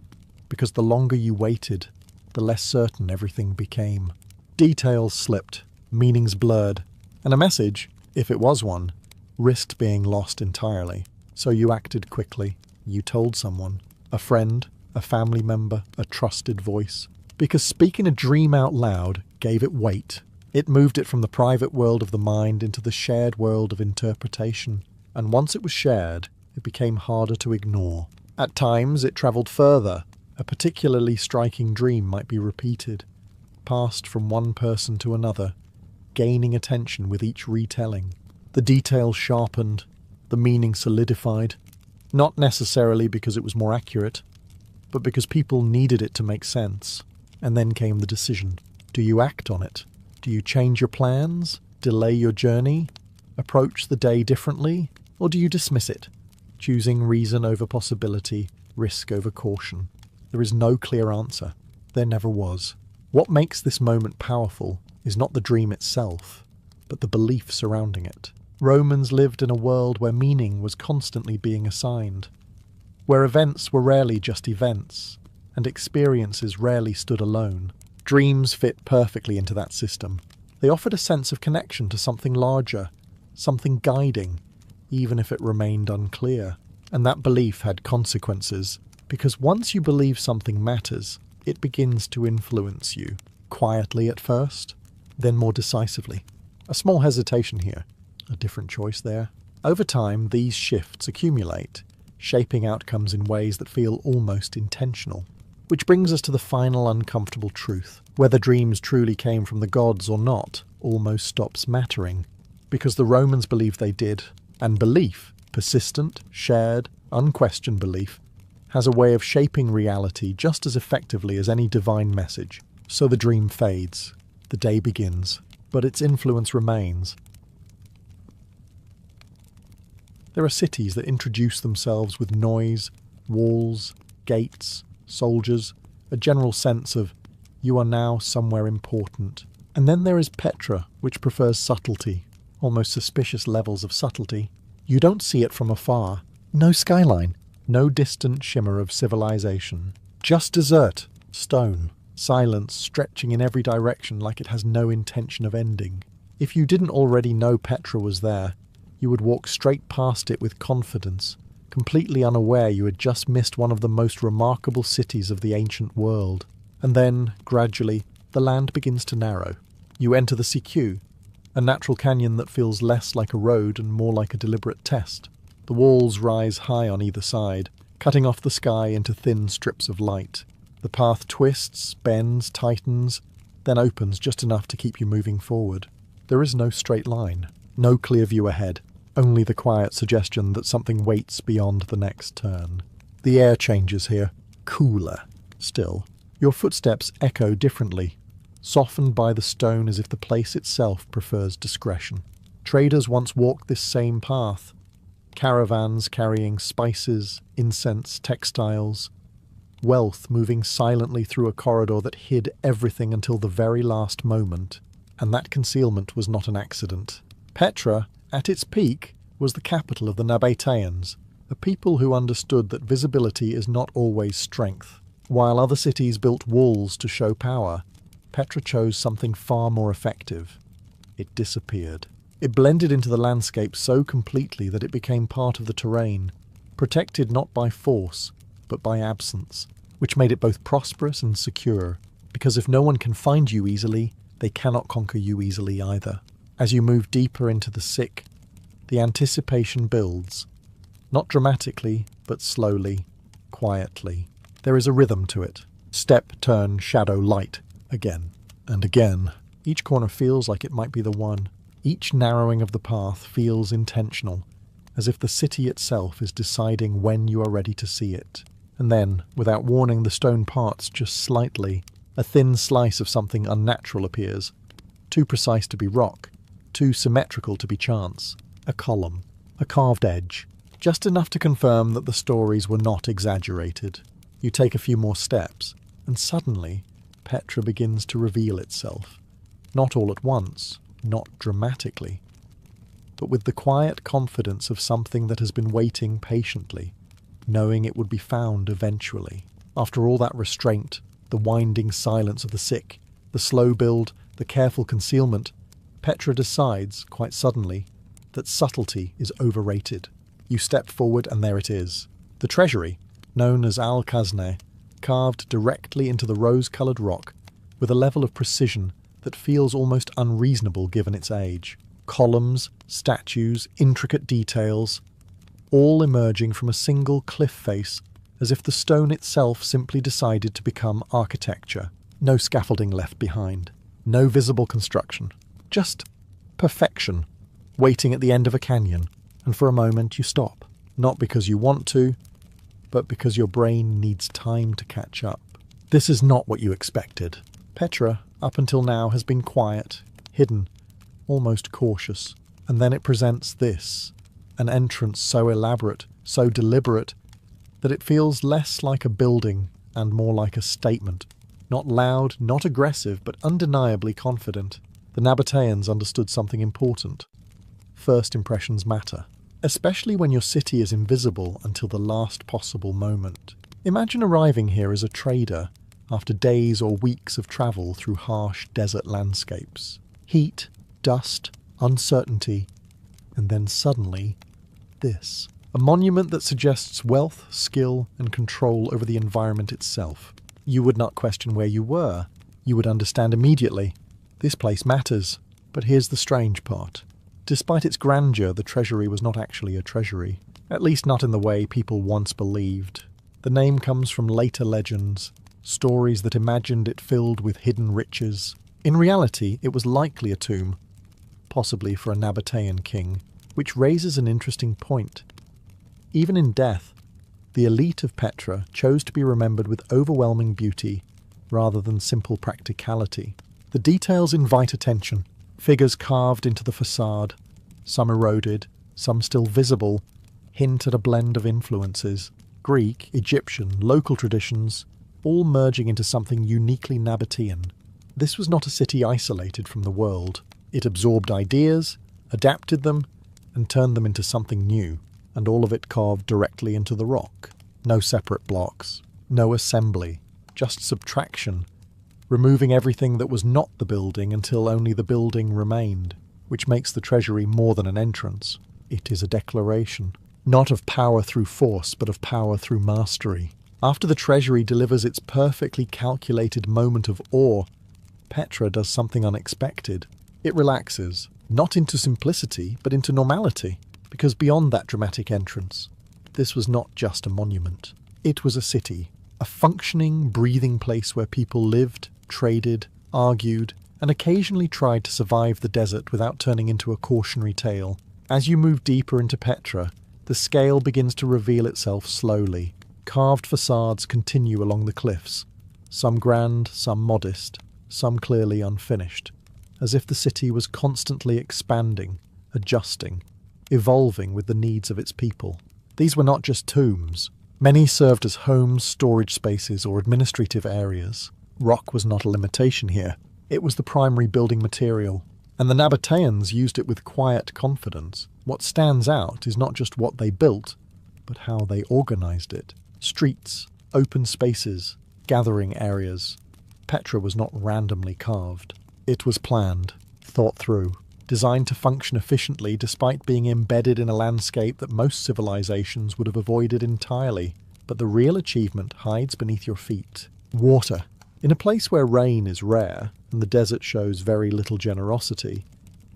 because the longer you waited, the less certain everything became. Details slipped, meanings blurred, and a message, if it was one, risked being lost entirely. So you acted quickly. You told someone, a friend, a family member, a trusted voice. Because speaking a dream out loud gave it weight. It moved it from the private world of the mind into the shared world of interpretation. And once it was shared, it became harder to ignore. At times, it travelled further. A particularly striking dream might be repeated, passed from one person to another, gaining attention with each retelling. The details sharpened, the meaning solidified, not necessarily because it was more accurate, but because people needed it to make sense. And then came the decision. Do you act on it? Do you change your plans? Delay your journey? Approach the day differently? Or do you dismiss it, choosing reason over possibility, risk over caution? There is no clear answer. There never was. What makes this moment powerful is not the dream itself, but the belief surrounding it. Romans lived in a world where meaning was constantly being assigned, where events were rarely just events, and experiences rarely stood alone. Dreams fit perfectly into that system. They offered a sense of connection to something larger, something guiding, even if it remained unclear. And that belief had consequences, because once you believe something matters, it begins to influence you, quietly at first, then more decisively. A small hesitation here, a different choice there. Over time, these shifts accumulate, shaping outcomes in ways that feel almost intentional. Which brings us to the final uncomfortable truth. Whether dreams truly came from the gods or not almost stops mattering, because the Romans believed they did, and belief, persistent, shared, unquestioned belief, has a way of shaping reality just as effectively as any divine message. So the dream fades, the day begins, but its influence remains. There are cities that introduce themselves with noise, walls, gates, soldiers, a general sense of, you are now somewhere important. And then there is Petra, which prefers subtlety, almost suspicious levels of subtlety. You don't see it from afar. No skyline, no distant shimmer of civilization. Just desert, stone, silence stretching in every direction like it has no intention of ending. If you didn't already know Petra was there, you would walk straight past it with confidence, completely unaware you had just missed one of the most remarkable cities of the ancient world. And then, gradually, the land begins to narrow. You enter the CQ, a natural canyon that feels less like a road and more like a deliberate test. The walls rise high on either side, cutting off the sky into thin strips of light. The path twists, bends, tightens, then opens just enough to keep you moving forward. There is no straight line, no clear view ahead, only the quiet suggestion that something waits beyond the next turn. The air changes here, cooler still. Your footsteps echo differently, softened by the stone as if the place itself prefers discretion. Traders once walked this same path, caravans carrying spices, incense, textiles, wealth moving silently through a corridor that hid everything until the very last moment, and that concealment was not an accident. Petra, at its peak, was the capital of the Nabateans, a people who understood that visibility is not always strength. While other cities built walls to show power, Petra chose something far more effective. It disappeared. It blended into the landscape so completely that it became part of the terrain, protected not by force, but by absence, which made it both prosperous and secure, because if no one can find you easily, they cannot conquer you easily either. As you move deeper into the sick, the anticipation builds, not dramatically, but slowly, quietly. There is a rhythm to it. Step, turn, shadow, light, again and again. Each corner feels like it might be the one. Each narrowing of the path feels intentional, as if the city itself is deciding when you are ready to see it. And then, without warning, the stone parts just slightly. A thin slice of something unnatural appears, too precise to be rock, too symmetrical to be chance. A column, a carved edge, just enough to confirm that the stories were not exaggerated. You take a few more steps, and suddenly Petra begins to reveal itself. Not all at once, not dramatically, but with the quiet confidence of something that has been waiting patiently, knowing it would be found eventually. After all that restraint, the winding silence of the sick, the slow build, the careful concealment, Petra decides, quite suddenly, that subtlety is overrated. You step forward and there it is. The treasury, known as Al-Khazneh, carved directly into the rose-coloured rock with a level of precision that feels almost unreasonable given its age. Columns, statues, intricate details, all emerging from a single cliff face, as if the stone itself simply decided to become architecture. No scaffolding left behind. No visible construction. Just perfection, waiting at the end of a canyon. And for a moment you stop. Not because you want to, but because your brain needs time to catch up. This is not what you expected. Petra, up until now, has been quiet, hidden, almost cautious. And then it presents this, an entrance so elaborate, so deliberate, that it feels less like a building and more like a statement. Not loud, not aggressive, but undeniably confident. The Nabateans understood something important. First impressions matter, especially when your city is invisible until the last possible moment. Imagine arriving here as a trader after days or weeks of travel through harsh desert landscapes. Heat, dust, uncertainty, and then suddenly, this. A monument that suggests wealth, skill, and control over the environment itself. You would not question where you were. You would understand immediately. This place matters. But here's the strange part. Despite its grandeur, the treasury was not actually a treasury. At least not in the way people once believed. The name comes from later legends, stories that imagined it filled with hidden riches. In reality, it was likely a tomb, possibly for a Nabatean king, which raises an interesting point. Even in death, the elite of Petra chose to be remembered with overwhelming beauty rather than simple practicality. The details invite attention. Figures carved into the facade, some eroded, some still visible, hint at a blend of influences. Greek, Egyptian, local traditions, all merging into something uniquely Nabatean. This was not a city isolated from the world. It absorbed ideas, adapted them, and turned them into something new. And all of it carved directly into the rock. No separate blocks, no assembly, just subtraction, removing everything that was not the building until only the building remained, which makes the treasury more than an entrance. It is a declaration, not of power through force, but of power through mastery. After the treasury delivers its perfectly calculated moment of awe, Petra does something unexpected. It relaxes, not into simplicity, but into normality. Because beyond that dramatic entrance, this was not just a monument. It was a city, a functioning, breathing place where people lived, traded, argued, and occasionally tried to survive the desert without turning into a cautionary tale. As you move deeper into Petra, the scale begins to reveal itself slowly. Carved facades continue along the cliffs, some grand, some modest, some clearly unfinished, as if the city was constantly expanding, adjusting, evolving with the needs of its people. These were not just tombs. Many served as homes, storage spaces, or administrative areas. Rock was not a limitation here. It was the primary building material, and the Nabateans used it with quiet confidence. What stands out is not just what they built, but how they organized it. Streets, open spaces, gathering areas. Petra was not randomly carved. It was planned, thought through, designed to function efficiently despite being embedded in a landscape that most civilizations would have avoided entirely. But the real achievement hides beneath your feet. Water. In a place where rain is rare, and the desert shows very little generosity,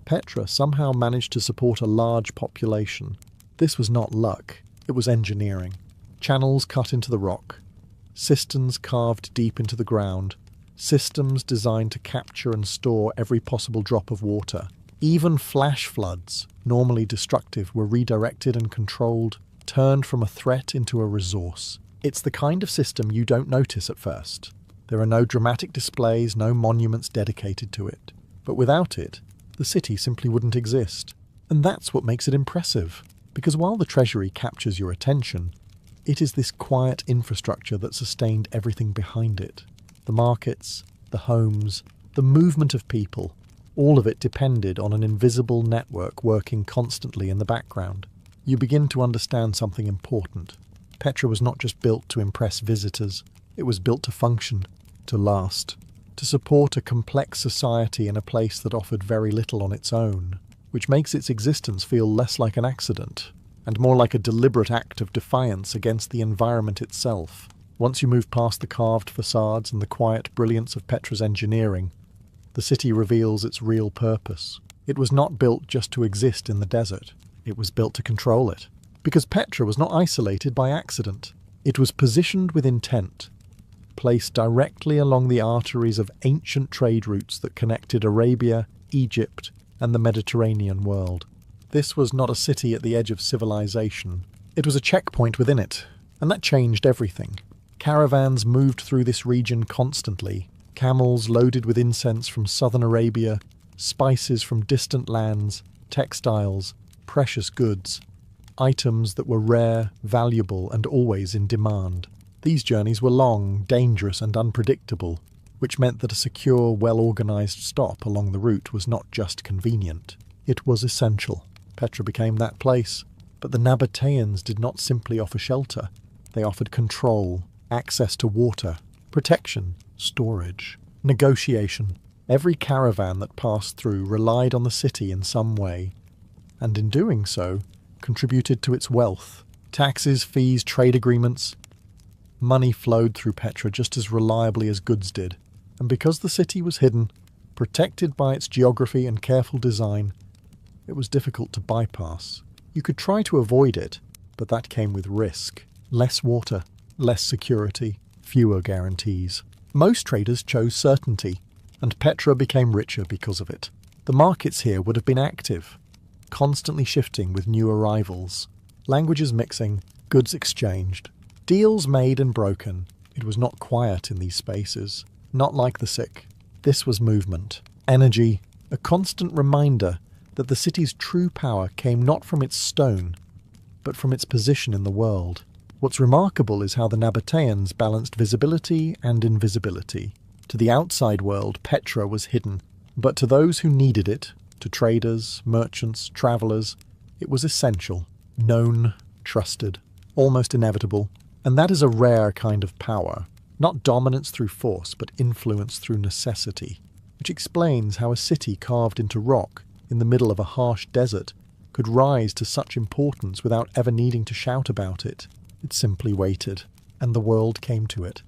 Petra somehow managed to support a large population. This was not luck, it was engineering. Channels cut into the rock, cisterns carved deep into the ground, systems designed to capture and store every possible drop of water. Even flash floods, normally destructive, were redirected and controlled, turned from a threat into a resource. It's the kind of system you don't notice at first. There are no dramatic displays, no monuments dedicated to it. But without it, the city simply wouldn't exist. And that's what makes it impressive. Because while the treasury captures your attention, it is this quiet infrastructure that sustained everything behind it. The markets, the homes, the movement of people, all of it depended on an invisible network working constantly in the background. You begin to understand something important. Petra was not just built to impress visitors. It was built to function, to last, to support a complex society in a place that offered very little on its own, which makes its existence feel less like an accident, and more like a deliberate act of defiance against the environment itself. Once you move past the carved facades and the quiet brilliance of Petra's engineering, the city reveals its real purpose. It was not built just to exist in the desert. It was built to control it. Because Petra was not isolated by accident. It was positioned with intent, placed directly along the arteries of ancient trade routes that connected Arabia, Egypt, and the Mediterranean world. This was not a city at the edge of civilization. It was a checkpoint within it, and that changed everything. Caravans moved through this region constantly, camels loaded with incense from southern Arabia, spices from distant lands, textiles, precious goods, items that were rare, valuable, and always in demand. These journeys were long, dangerous, and unpredictable, which meant that a secure, well-organized stop along the route was not just convenient. It was essential. Petra became that place. But the Nabateans did not simply offer shelter. They offered control, access to water, protection, storage, negotiation. Every caravan that passed through relied on the city in some way, and in doing so, contributed to its wealth. Taxes, fees, trade agreements. Money flowed through Petra just as reliably as goods did. And because the city was hidden, protected by its geography and careful design, it was difficult to bypass. You could try to avoid it, but that came with risk. Less water, less security, fewer guarantees. Most traders chose certainty, and Petra became richer because of it. The markets here would have been active, constantly shifting with new arrivals, languages mixing, goods exchanged, deals made and broken. It was not quiet in these spaces, not like the sick. This was movement, energy, a constant reminder that the city's true power came not from its stone, but from its position in the world. What's remarkable is how the Nabateans balanced visibility and invisibility. To the outside world, Petra was hidden, but to those who needed it, to traders, merchants, travellers, it was essential, known, trusted, almost inevitable. And that is a rare kind of power, not dominance through force, but influence through necessity, which explains how a city carved into rock in the middle of a harsh desert could rise to such importance without ever needing to shout about it. It simply waited, and the world came to it.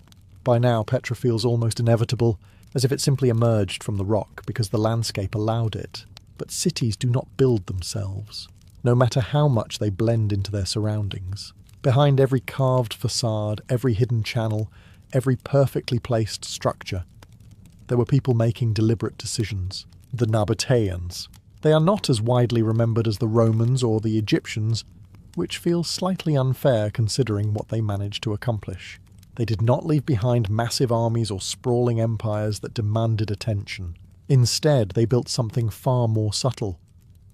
By now, Petra feels almost inevitable, as if it simply emerged from the rock because the landscape allowed it. But cities do not build themselves, no matter how much they blend into their surroundings. Behind every carved facade, every hidden channel, every perfectly placed structure, There were people making deliberate decisions. The Nabateans. They are not as widely remembered as the Romans or the Egyptians, which feels slightly unfair considering what they managed to accomplish. They did not leave behind massive armies or sprawling empires that demanded attention. Instead, they built something far more subtle,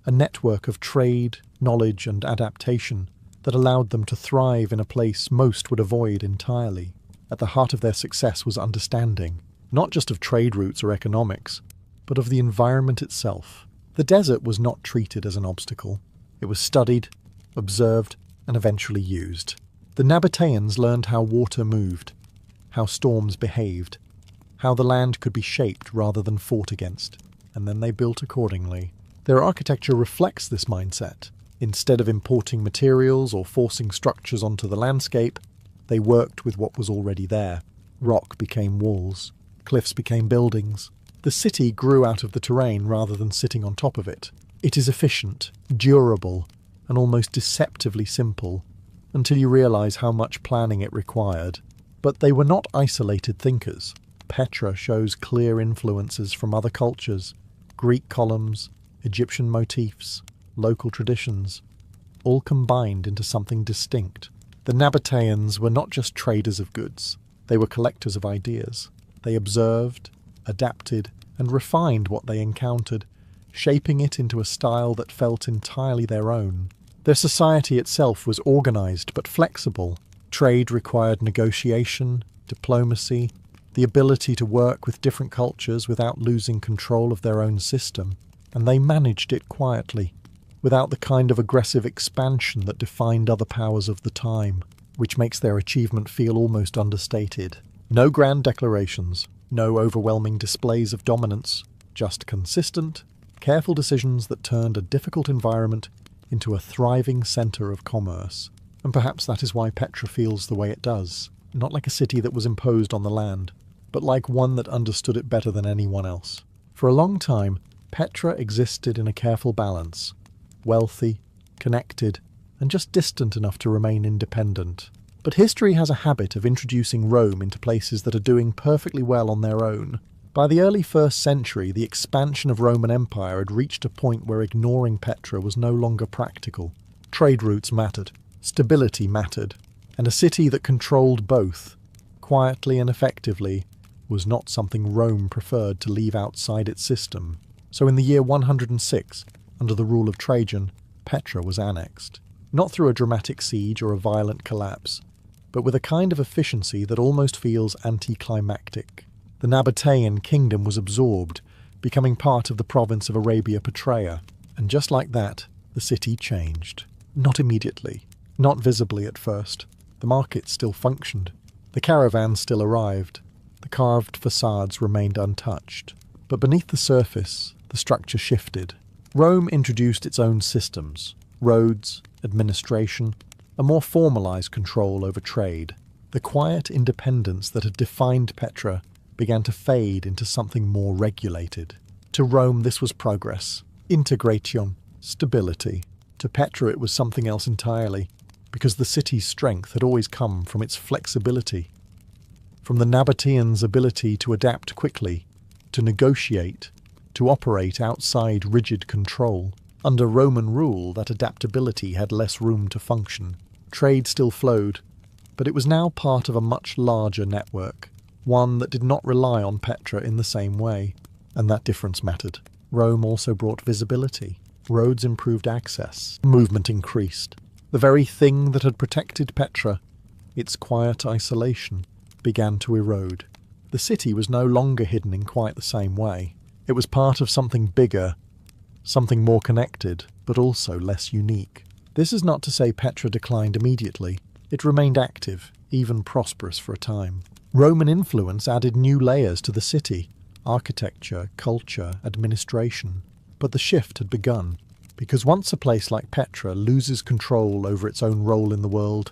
a network of trade, knowledge, and adaptation that allowed them to thrive in a place most would avoid entirely. At the heart of their success was understanding, not just of trade routes or economics, but of the environment itself. The desert was not treated as an obstacle. It was studied, observed, and eventually used. The Nabateans learned how water moved, how storms behaved, how the land could be shaped rather than fought against, and then they built accordingly. Their architecture reflects this mindset. Instead of importing materials or forcing structures onto the landscape, they worked with what was already there. Rock became walls. Cliffs became buildings. The city grew out of the terrain rather than sitting on top of it. It is efficient, durable, and almost deceptively simple, until you realize how much planning it required. But they were not isolated thinkers. Petra shows clear influences from other cultures, Greek columns, Egyptian motifs, local traditions, all combined into something distinct. The Nabateans were not just traders of goods, they were collectors of ideas. They observed, adapted, and refined what they encountered, shaping it into a style that felt entirely their own. Their society itself was organized but flexible. Trade required negotiation, diplomacy, the ability to work with different cultures without losing control of their own system, and they managed it quietly, without the kind of aggressive expansion that defined other powers of the time, which makes their achievement feel almost understated. No grand declarations, no overwhelming displays of dominance, just consistent, careful decisions that turned a difficult environment into a thriving centre of commerce. And perhaps that is why Petra feels the way it does, not like a city that was imposed on the land, but like one that understood it better than anyone else. For a long time, Petra existed in a careful balance, wealthy, connected, and just distant enough to remain independent. But history has a habit of introducing Rome into places that are doing perfectly well on their own. By the early 1st century, the expansion of Roman Empire had reached a point where ignoring Petra was no longer practical. Trade routes mattered, stability mattered, and a city that controlled both, quietly and effectively, was not something Rome preferred to leave outside its system. So in the year 106, under the rule of Trajan, Petra was annexed. Not through a dramatic siege or a violent collapse, but with a kind of efficiency that almost feels anticlimactic. The Nabatean kingdom was absorbed, becoming part of the province of Arabia Petraea, and just like that, the city changed. Not immediately, not visibly at first. The market still functioned. The caravans still arrived. The carved facades remained untouched. But beneath the surface, the structure shifted. Rome introduced its own systems, roads, administration, a more formalized control over trade. The quiet independence that had defined Petra began to fade into something more regulated. To Rome, this was progress, integration, stability. To Petra, it was something else entirely, because the city's strength had always come from its flexibility, from the Nabateans' ability to adapt quickly, to negotiate, to operate outside rigid control. Under Roman rule, that adaptability had less room to function. Trade still flowed, but it was now part of a much larger network, one that did not rely on Petra in the same way. And that difference mattered. Rome also brought visibility. Roads improved access. Movement increased. The very thing that had protected Petra, its quiet isolation, began to erode. The city was no longer hidden in quite the same way. It was part of something bigger, something more connected, but also less unique. This is not to say Petra declined immediately. It remained active, even prosperous for a time. Roman influence added new layers to the city: architecture, culture, administration. But the shift had begun, because once a place like Petra loses control over its own role in the world,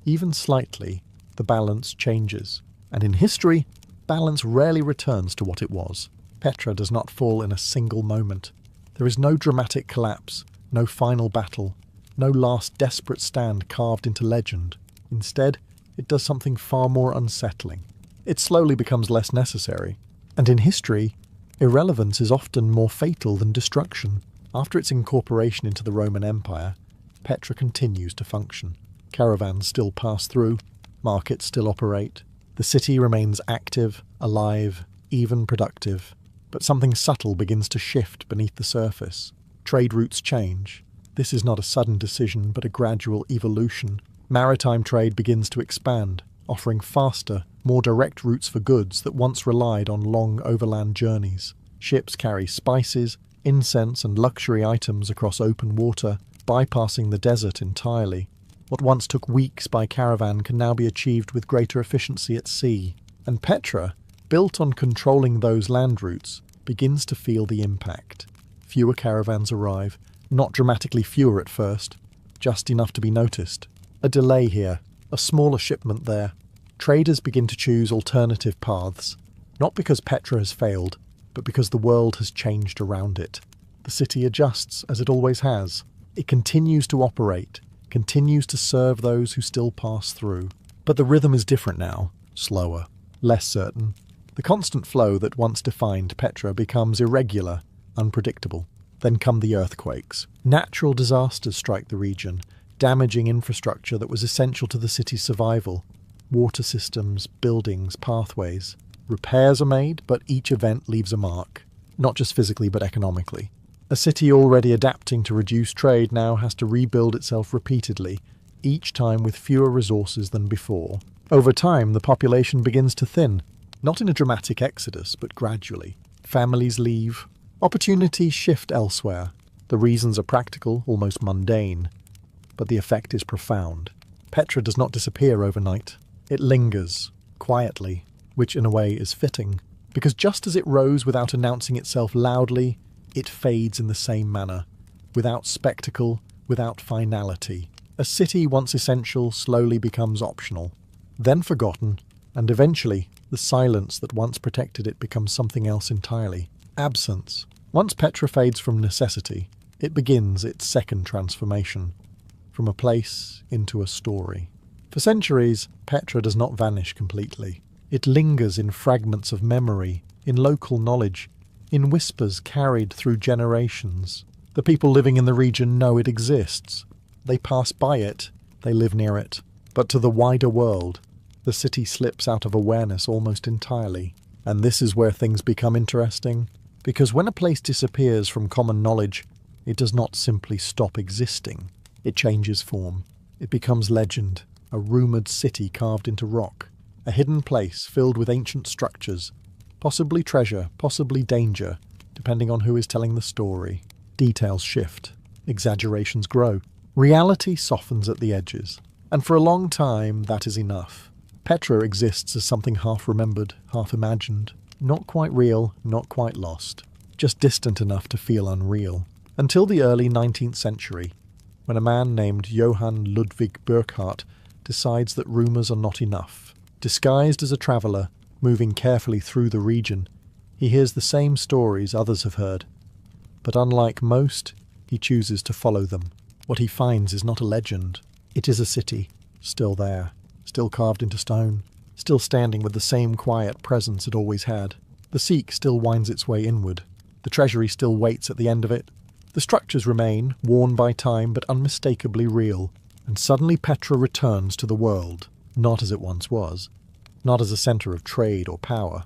even slightly, the balance changes. And in history, balance rarely returns to what it was. Petra does not fall in a single moment. There is no dramatic collapse, no final battle, no last desperate stand carved into legend. Instead, it does something far more unsettling. It slowly becomes less necessary. And in history, irrelevance is often more fatal than destruction. After its incorporation into the Roman Empire, Petra continues to function. Caravans still pass through, markets still operate, the city remains active, alive, even productive. But something subtle begins to shift beneath the surface. Trade routes change. This is not a sudden decision, but a gradual evolution. Maritime trade begins to expand, offering faster, more direct routes for goods that once relied on long overland journeys. Ships carry spices, incense and luxury items across open water, bypassing the desert entirely. What once took weeks by caravan can now be achieved with greater efficiency at sea. And Petra, built on controlling those land routes, begins to feel the impact. Fewer caravans arrive, not dramatically fewer at first, just enough to be noticed. A delay here, a smaller shipment there. Traders begin to choose alternative paths, not because Petra has failed, but because the world has changed around it. The city adjusts, as it always has. It continues to operate, continues to serve those who still pass through. But the rhythm is different now, slower, less certain. The constant flow that once defined Petra becomes irregular, unpredictable. Then come the earthquakes. Natural disasters strike the region, damaging infrastructure that was essential to the city's survival. Water systems, buildings, pathways. Repairs are made, but each event leaves a mark, not just physically but economically. A city already adapting to reduce trade now has to rebuild itself repeatedly, each time with fewer resources than before. Over time, the population begins to thin. Not in a dramatic exodus, but gradually. Families leave. Opportunities shift elsewhere. The reasons are practical, almost mundane. But the effect is profound. Petra does not disappear overnight. It lingers, quietly, which in a way is fitting. Because just as it rose without announcing itself loudly, it fades in the same manner. Without spectacle, without finality. A city once essential slowly becomes optional. Then forgotten, and eventually, the silence that once protected it becomes something else entirely. Absence. Once Petra fades from necessity, it begins its second transformation. From a place into a story. For centuries, Petra does not vanish completely. It lingers in fragments of memory, in local knowledge, in whispers carried through generations. The people living in the region know it exists. They pass by it, they live near it. But to the wider world, the city slips out of awareness almost entirely. And this is where things become interesting, because when a place disappears from common knowledge, it does not simply stop existing. It changes form. It becomes legend, a rumoured city carved into rock, a hidden place filled with ancient structures, possibly treasure, possibly danger, depending on who is telling the story. Details shift. Exaggerations grow. Reality softens at the edges. And for a long time, that is enough. Petra exists as something half-remembered, half-imagined. Not quite real, not quite lost. Just distant enough to feel unreal. Until the early 19th century, when a man named Johann Ludwig Burckhardt decides that rumours are not enough. Disguised as a traveller, moving carefully through the region, he hears the same stories others have heard. But unlike most, he chooses to follow them. What he finds is not a legend. It is a city, still there, still carved into stone, still standing with the same quiet presence it always had. The Sikh still winds its way inward. The treasury still waits at the end of it. The structures remain, worn by time but unmistakably real. And suddenly Petra returns to the world, not as it once was, not as a centre of trade or power,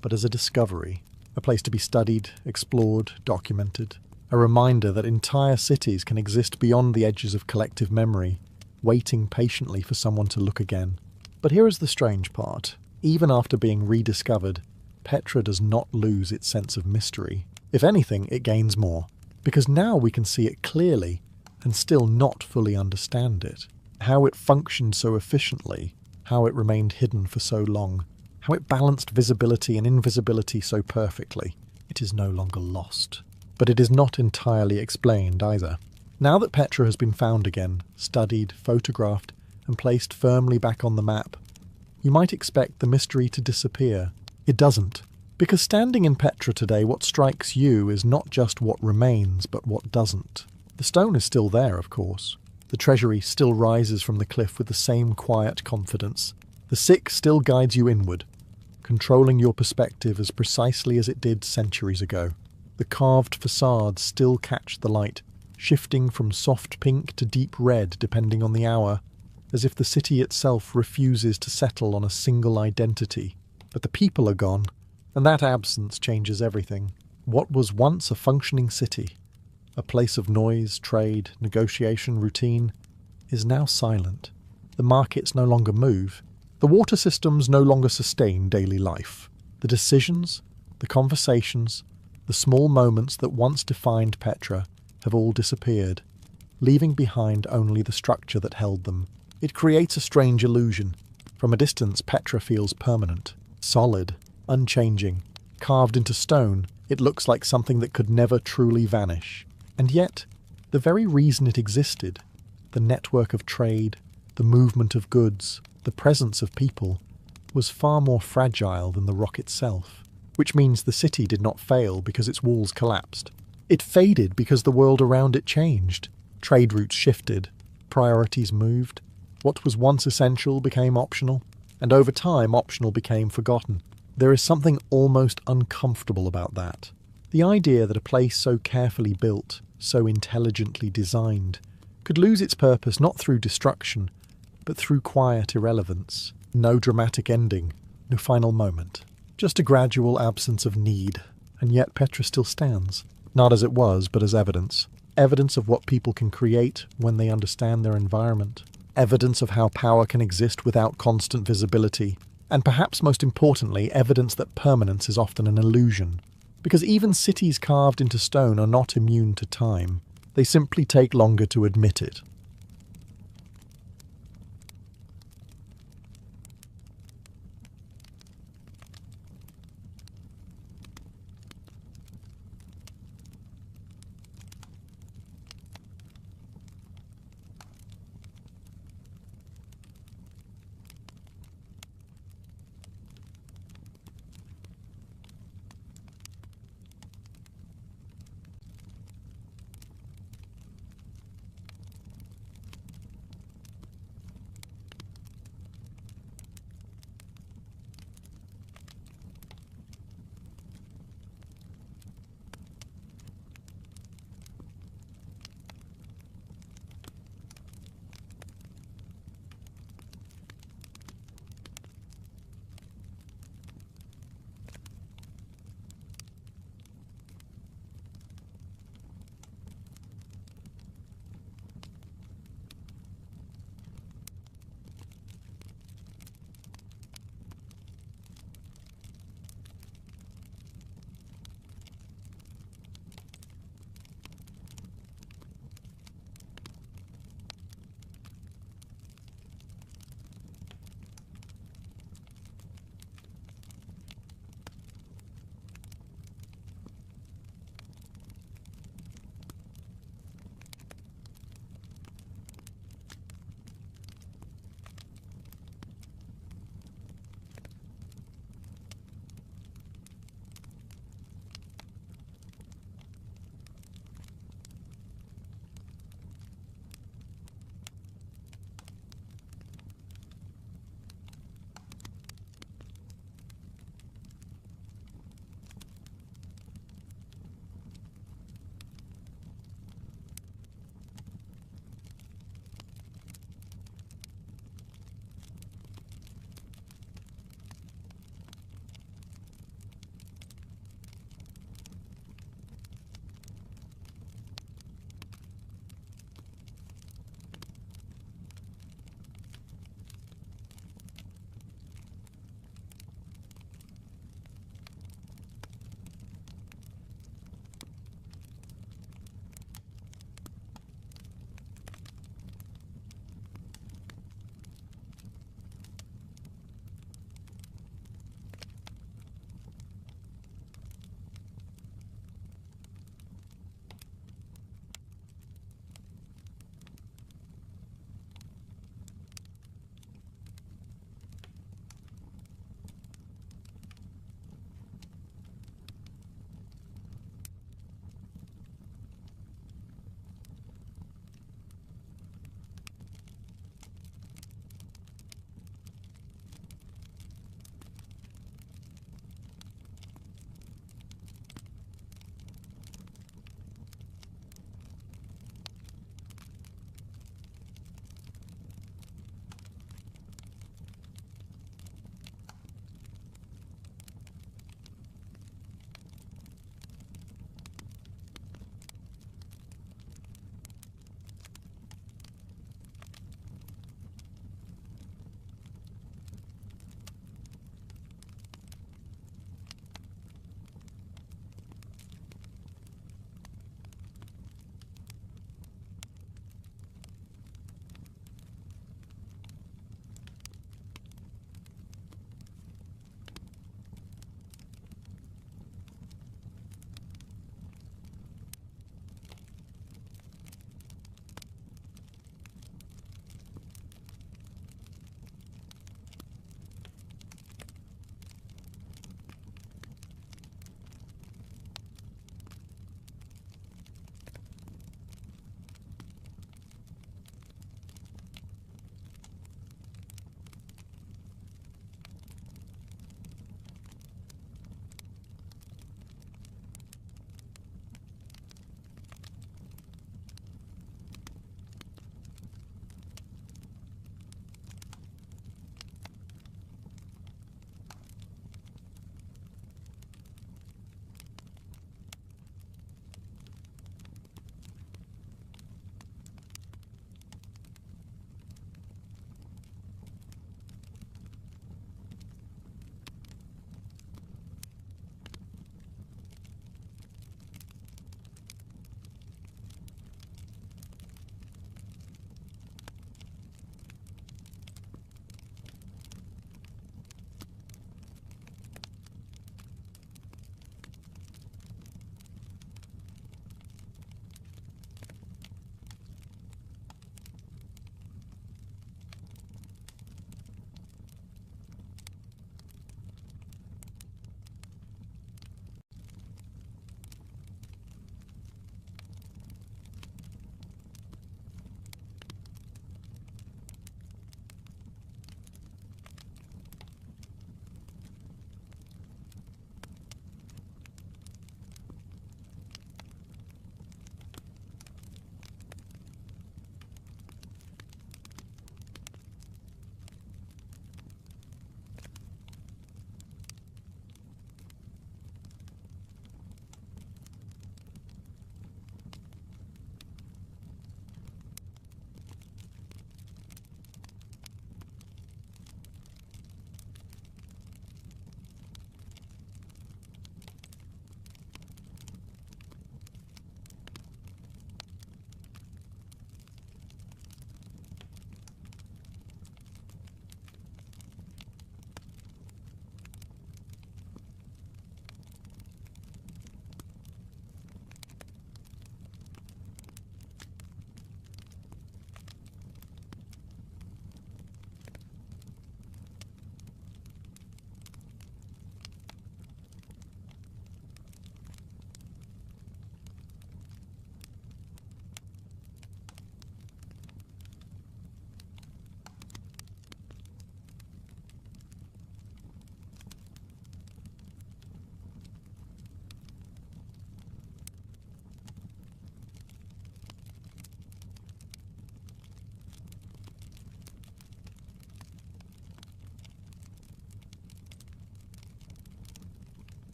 but as a discovery, a place to be studied, explored, documented, a reminder that entire cities can exist beyond the edges of collective memory, waiting patiently for someone to look again. But here is the strange part. Even after being rediscovered, Petra does not lose its sense of mystery. If anything, it gains more, because now we can see it clearly and still not fully understand it. How it functioned so efficiently, how it remained hidden for so long, how it balanced visibility and invisibility so perfectly. It is no longer lost. But it is not entirely explained either. Now that Petra has been found again, studied, photographed, and placed firmly back on the map, you might expect the mystery to disappear. It doesn't. Because standing in Petra today, what strikes you is not just what remains, but what doesn't. The stone is still there, of course. The treasury still rises from the cliff with the same quiet confidence. The Sikh still guides you inward. controlling your perspective as precisely as it did centuries ago. The carved facades still catch the light, shifting from soft pink to deep red depending on the hour, as if the city itself refuses to settle on a single identity. But the people are gone, and that absence changes everything. What was once a functioning city, a place of noise, trade, negotiation, routine, is now silent. The markets no longer move. The water systems no longer sustain daily life. The decisions, the conversations, the small moments that once defined Petra have all disappeared, leaving behind only the structure that held them. It creates a strange illusion. From a distance, Petra feels permanent, solid, unchanging. Carved into stone, it looks like something that could never truly vanish. And yet, the very reason it existed, the network of trade, the movement of goods, the presence of people, was far more fragile than the rock itself. Which means the city did not fail because its walls collapsed. It faded because the world around it changed. Trade routes shifted, priorities moved. What was once essential became optional, and over time optional became forgotten. There is something almost uncomfortable about that. The idea that a place so carefully built, so intelligently designed, could lose its purpose not through destruction, but through quiet irrelevance. No dramatic ending, no final moment. Just a gradual absence of need. And yet Petra still stands. Not as it was, but as evidence. Evidence of what people can create when they understand their environment. Evidence of how power can exist without constant visibility. And perhaps most importantly, evidence that permanence is often an illusion. Because even cities carved into stone are not immune to time. They simply take longer to admit it.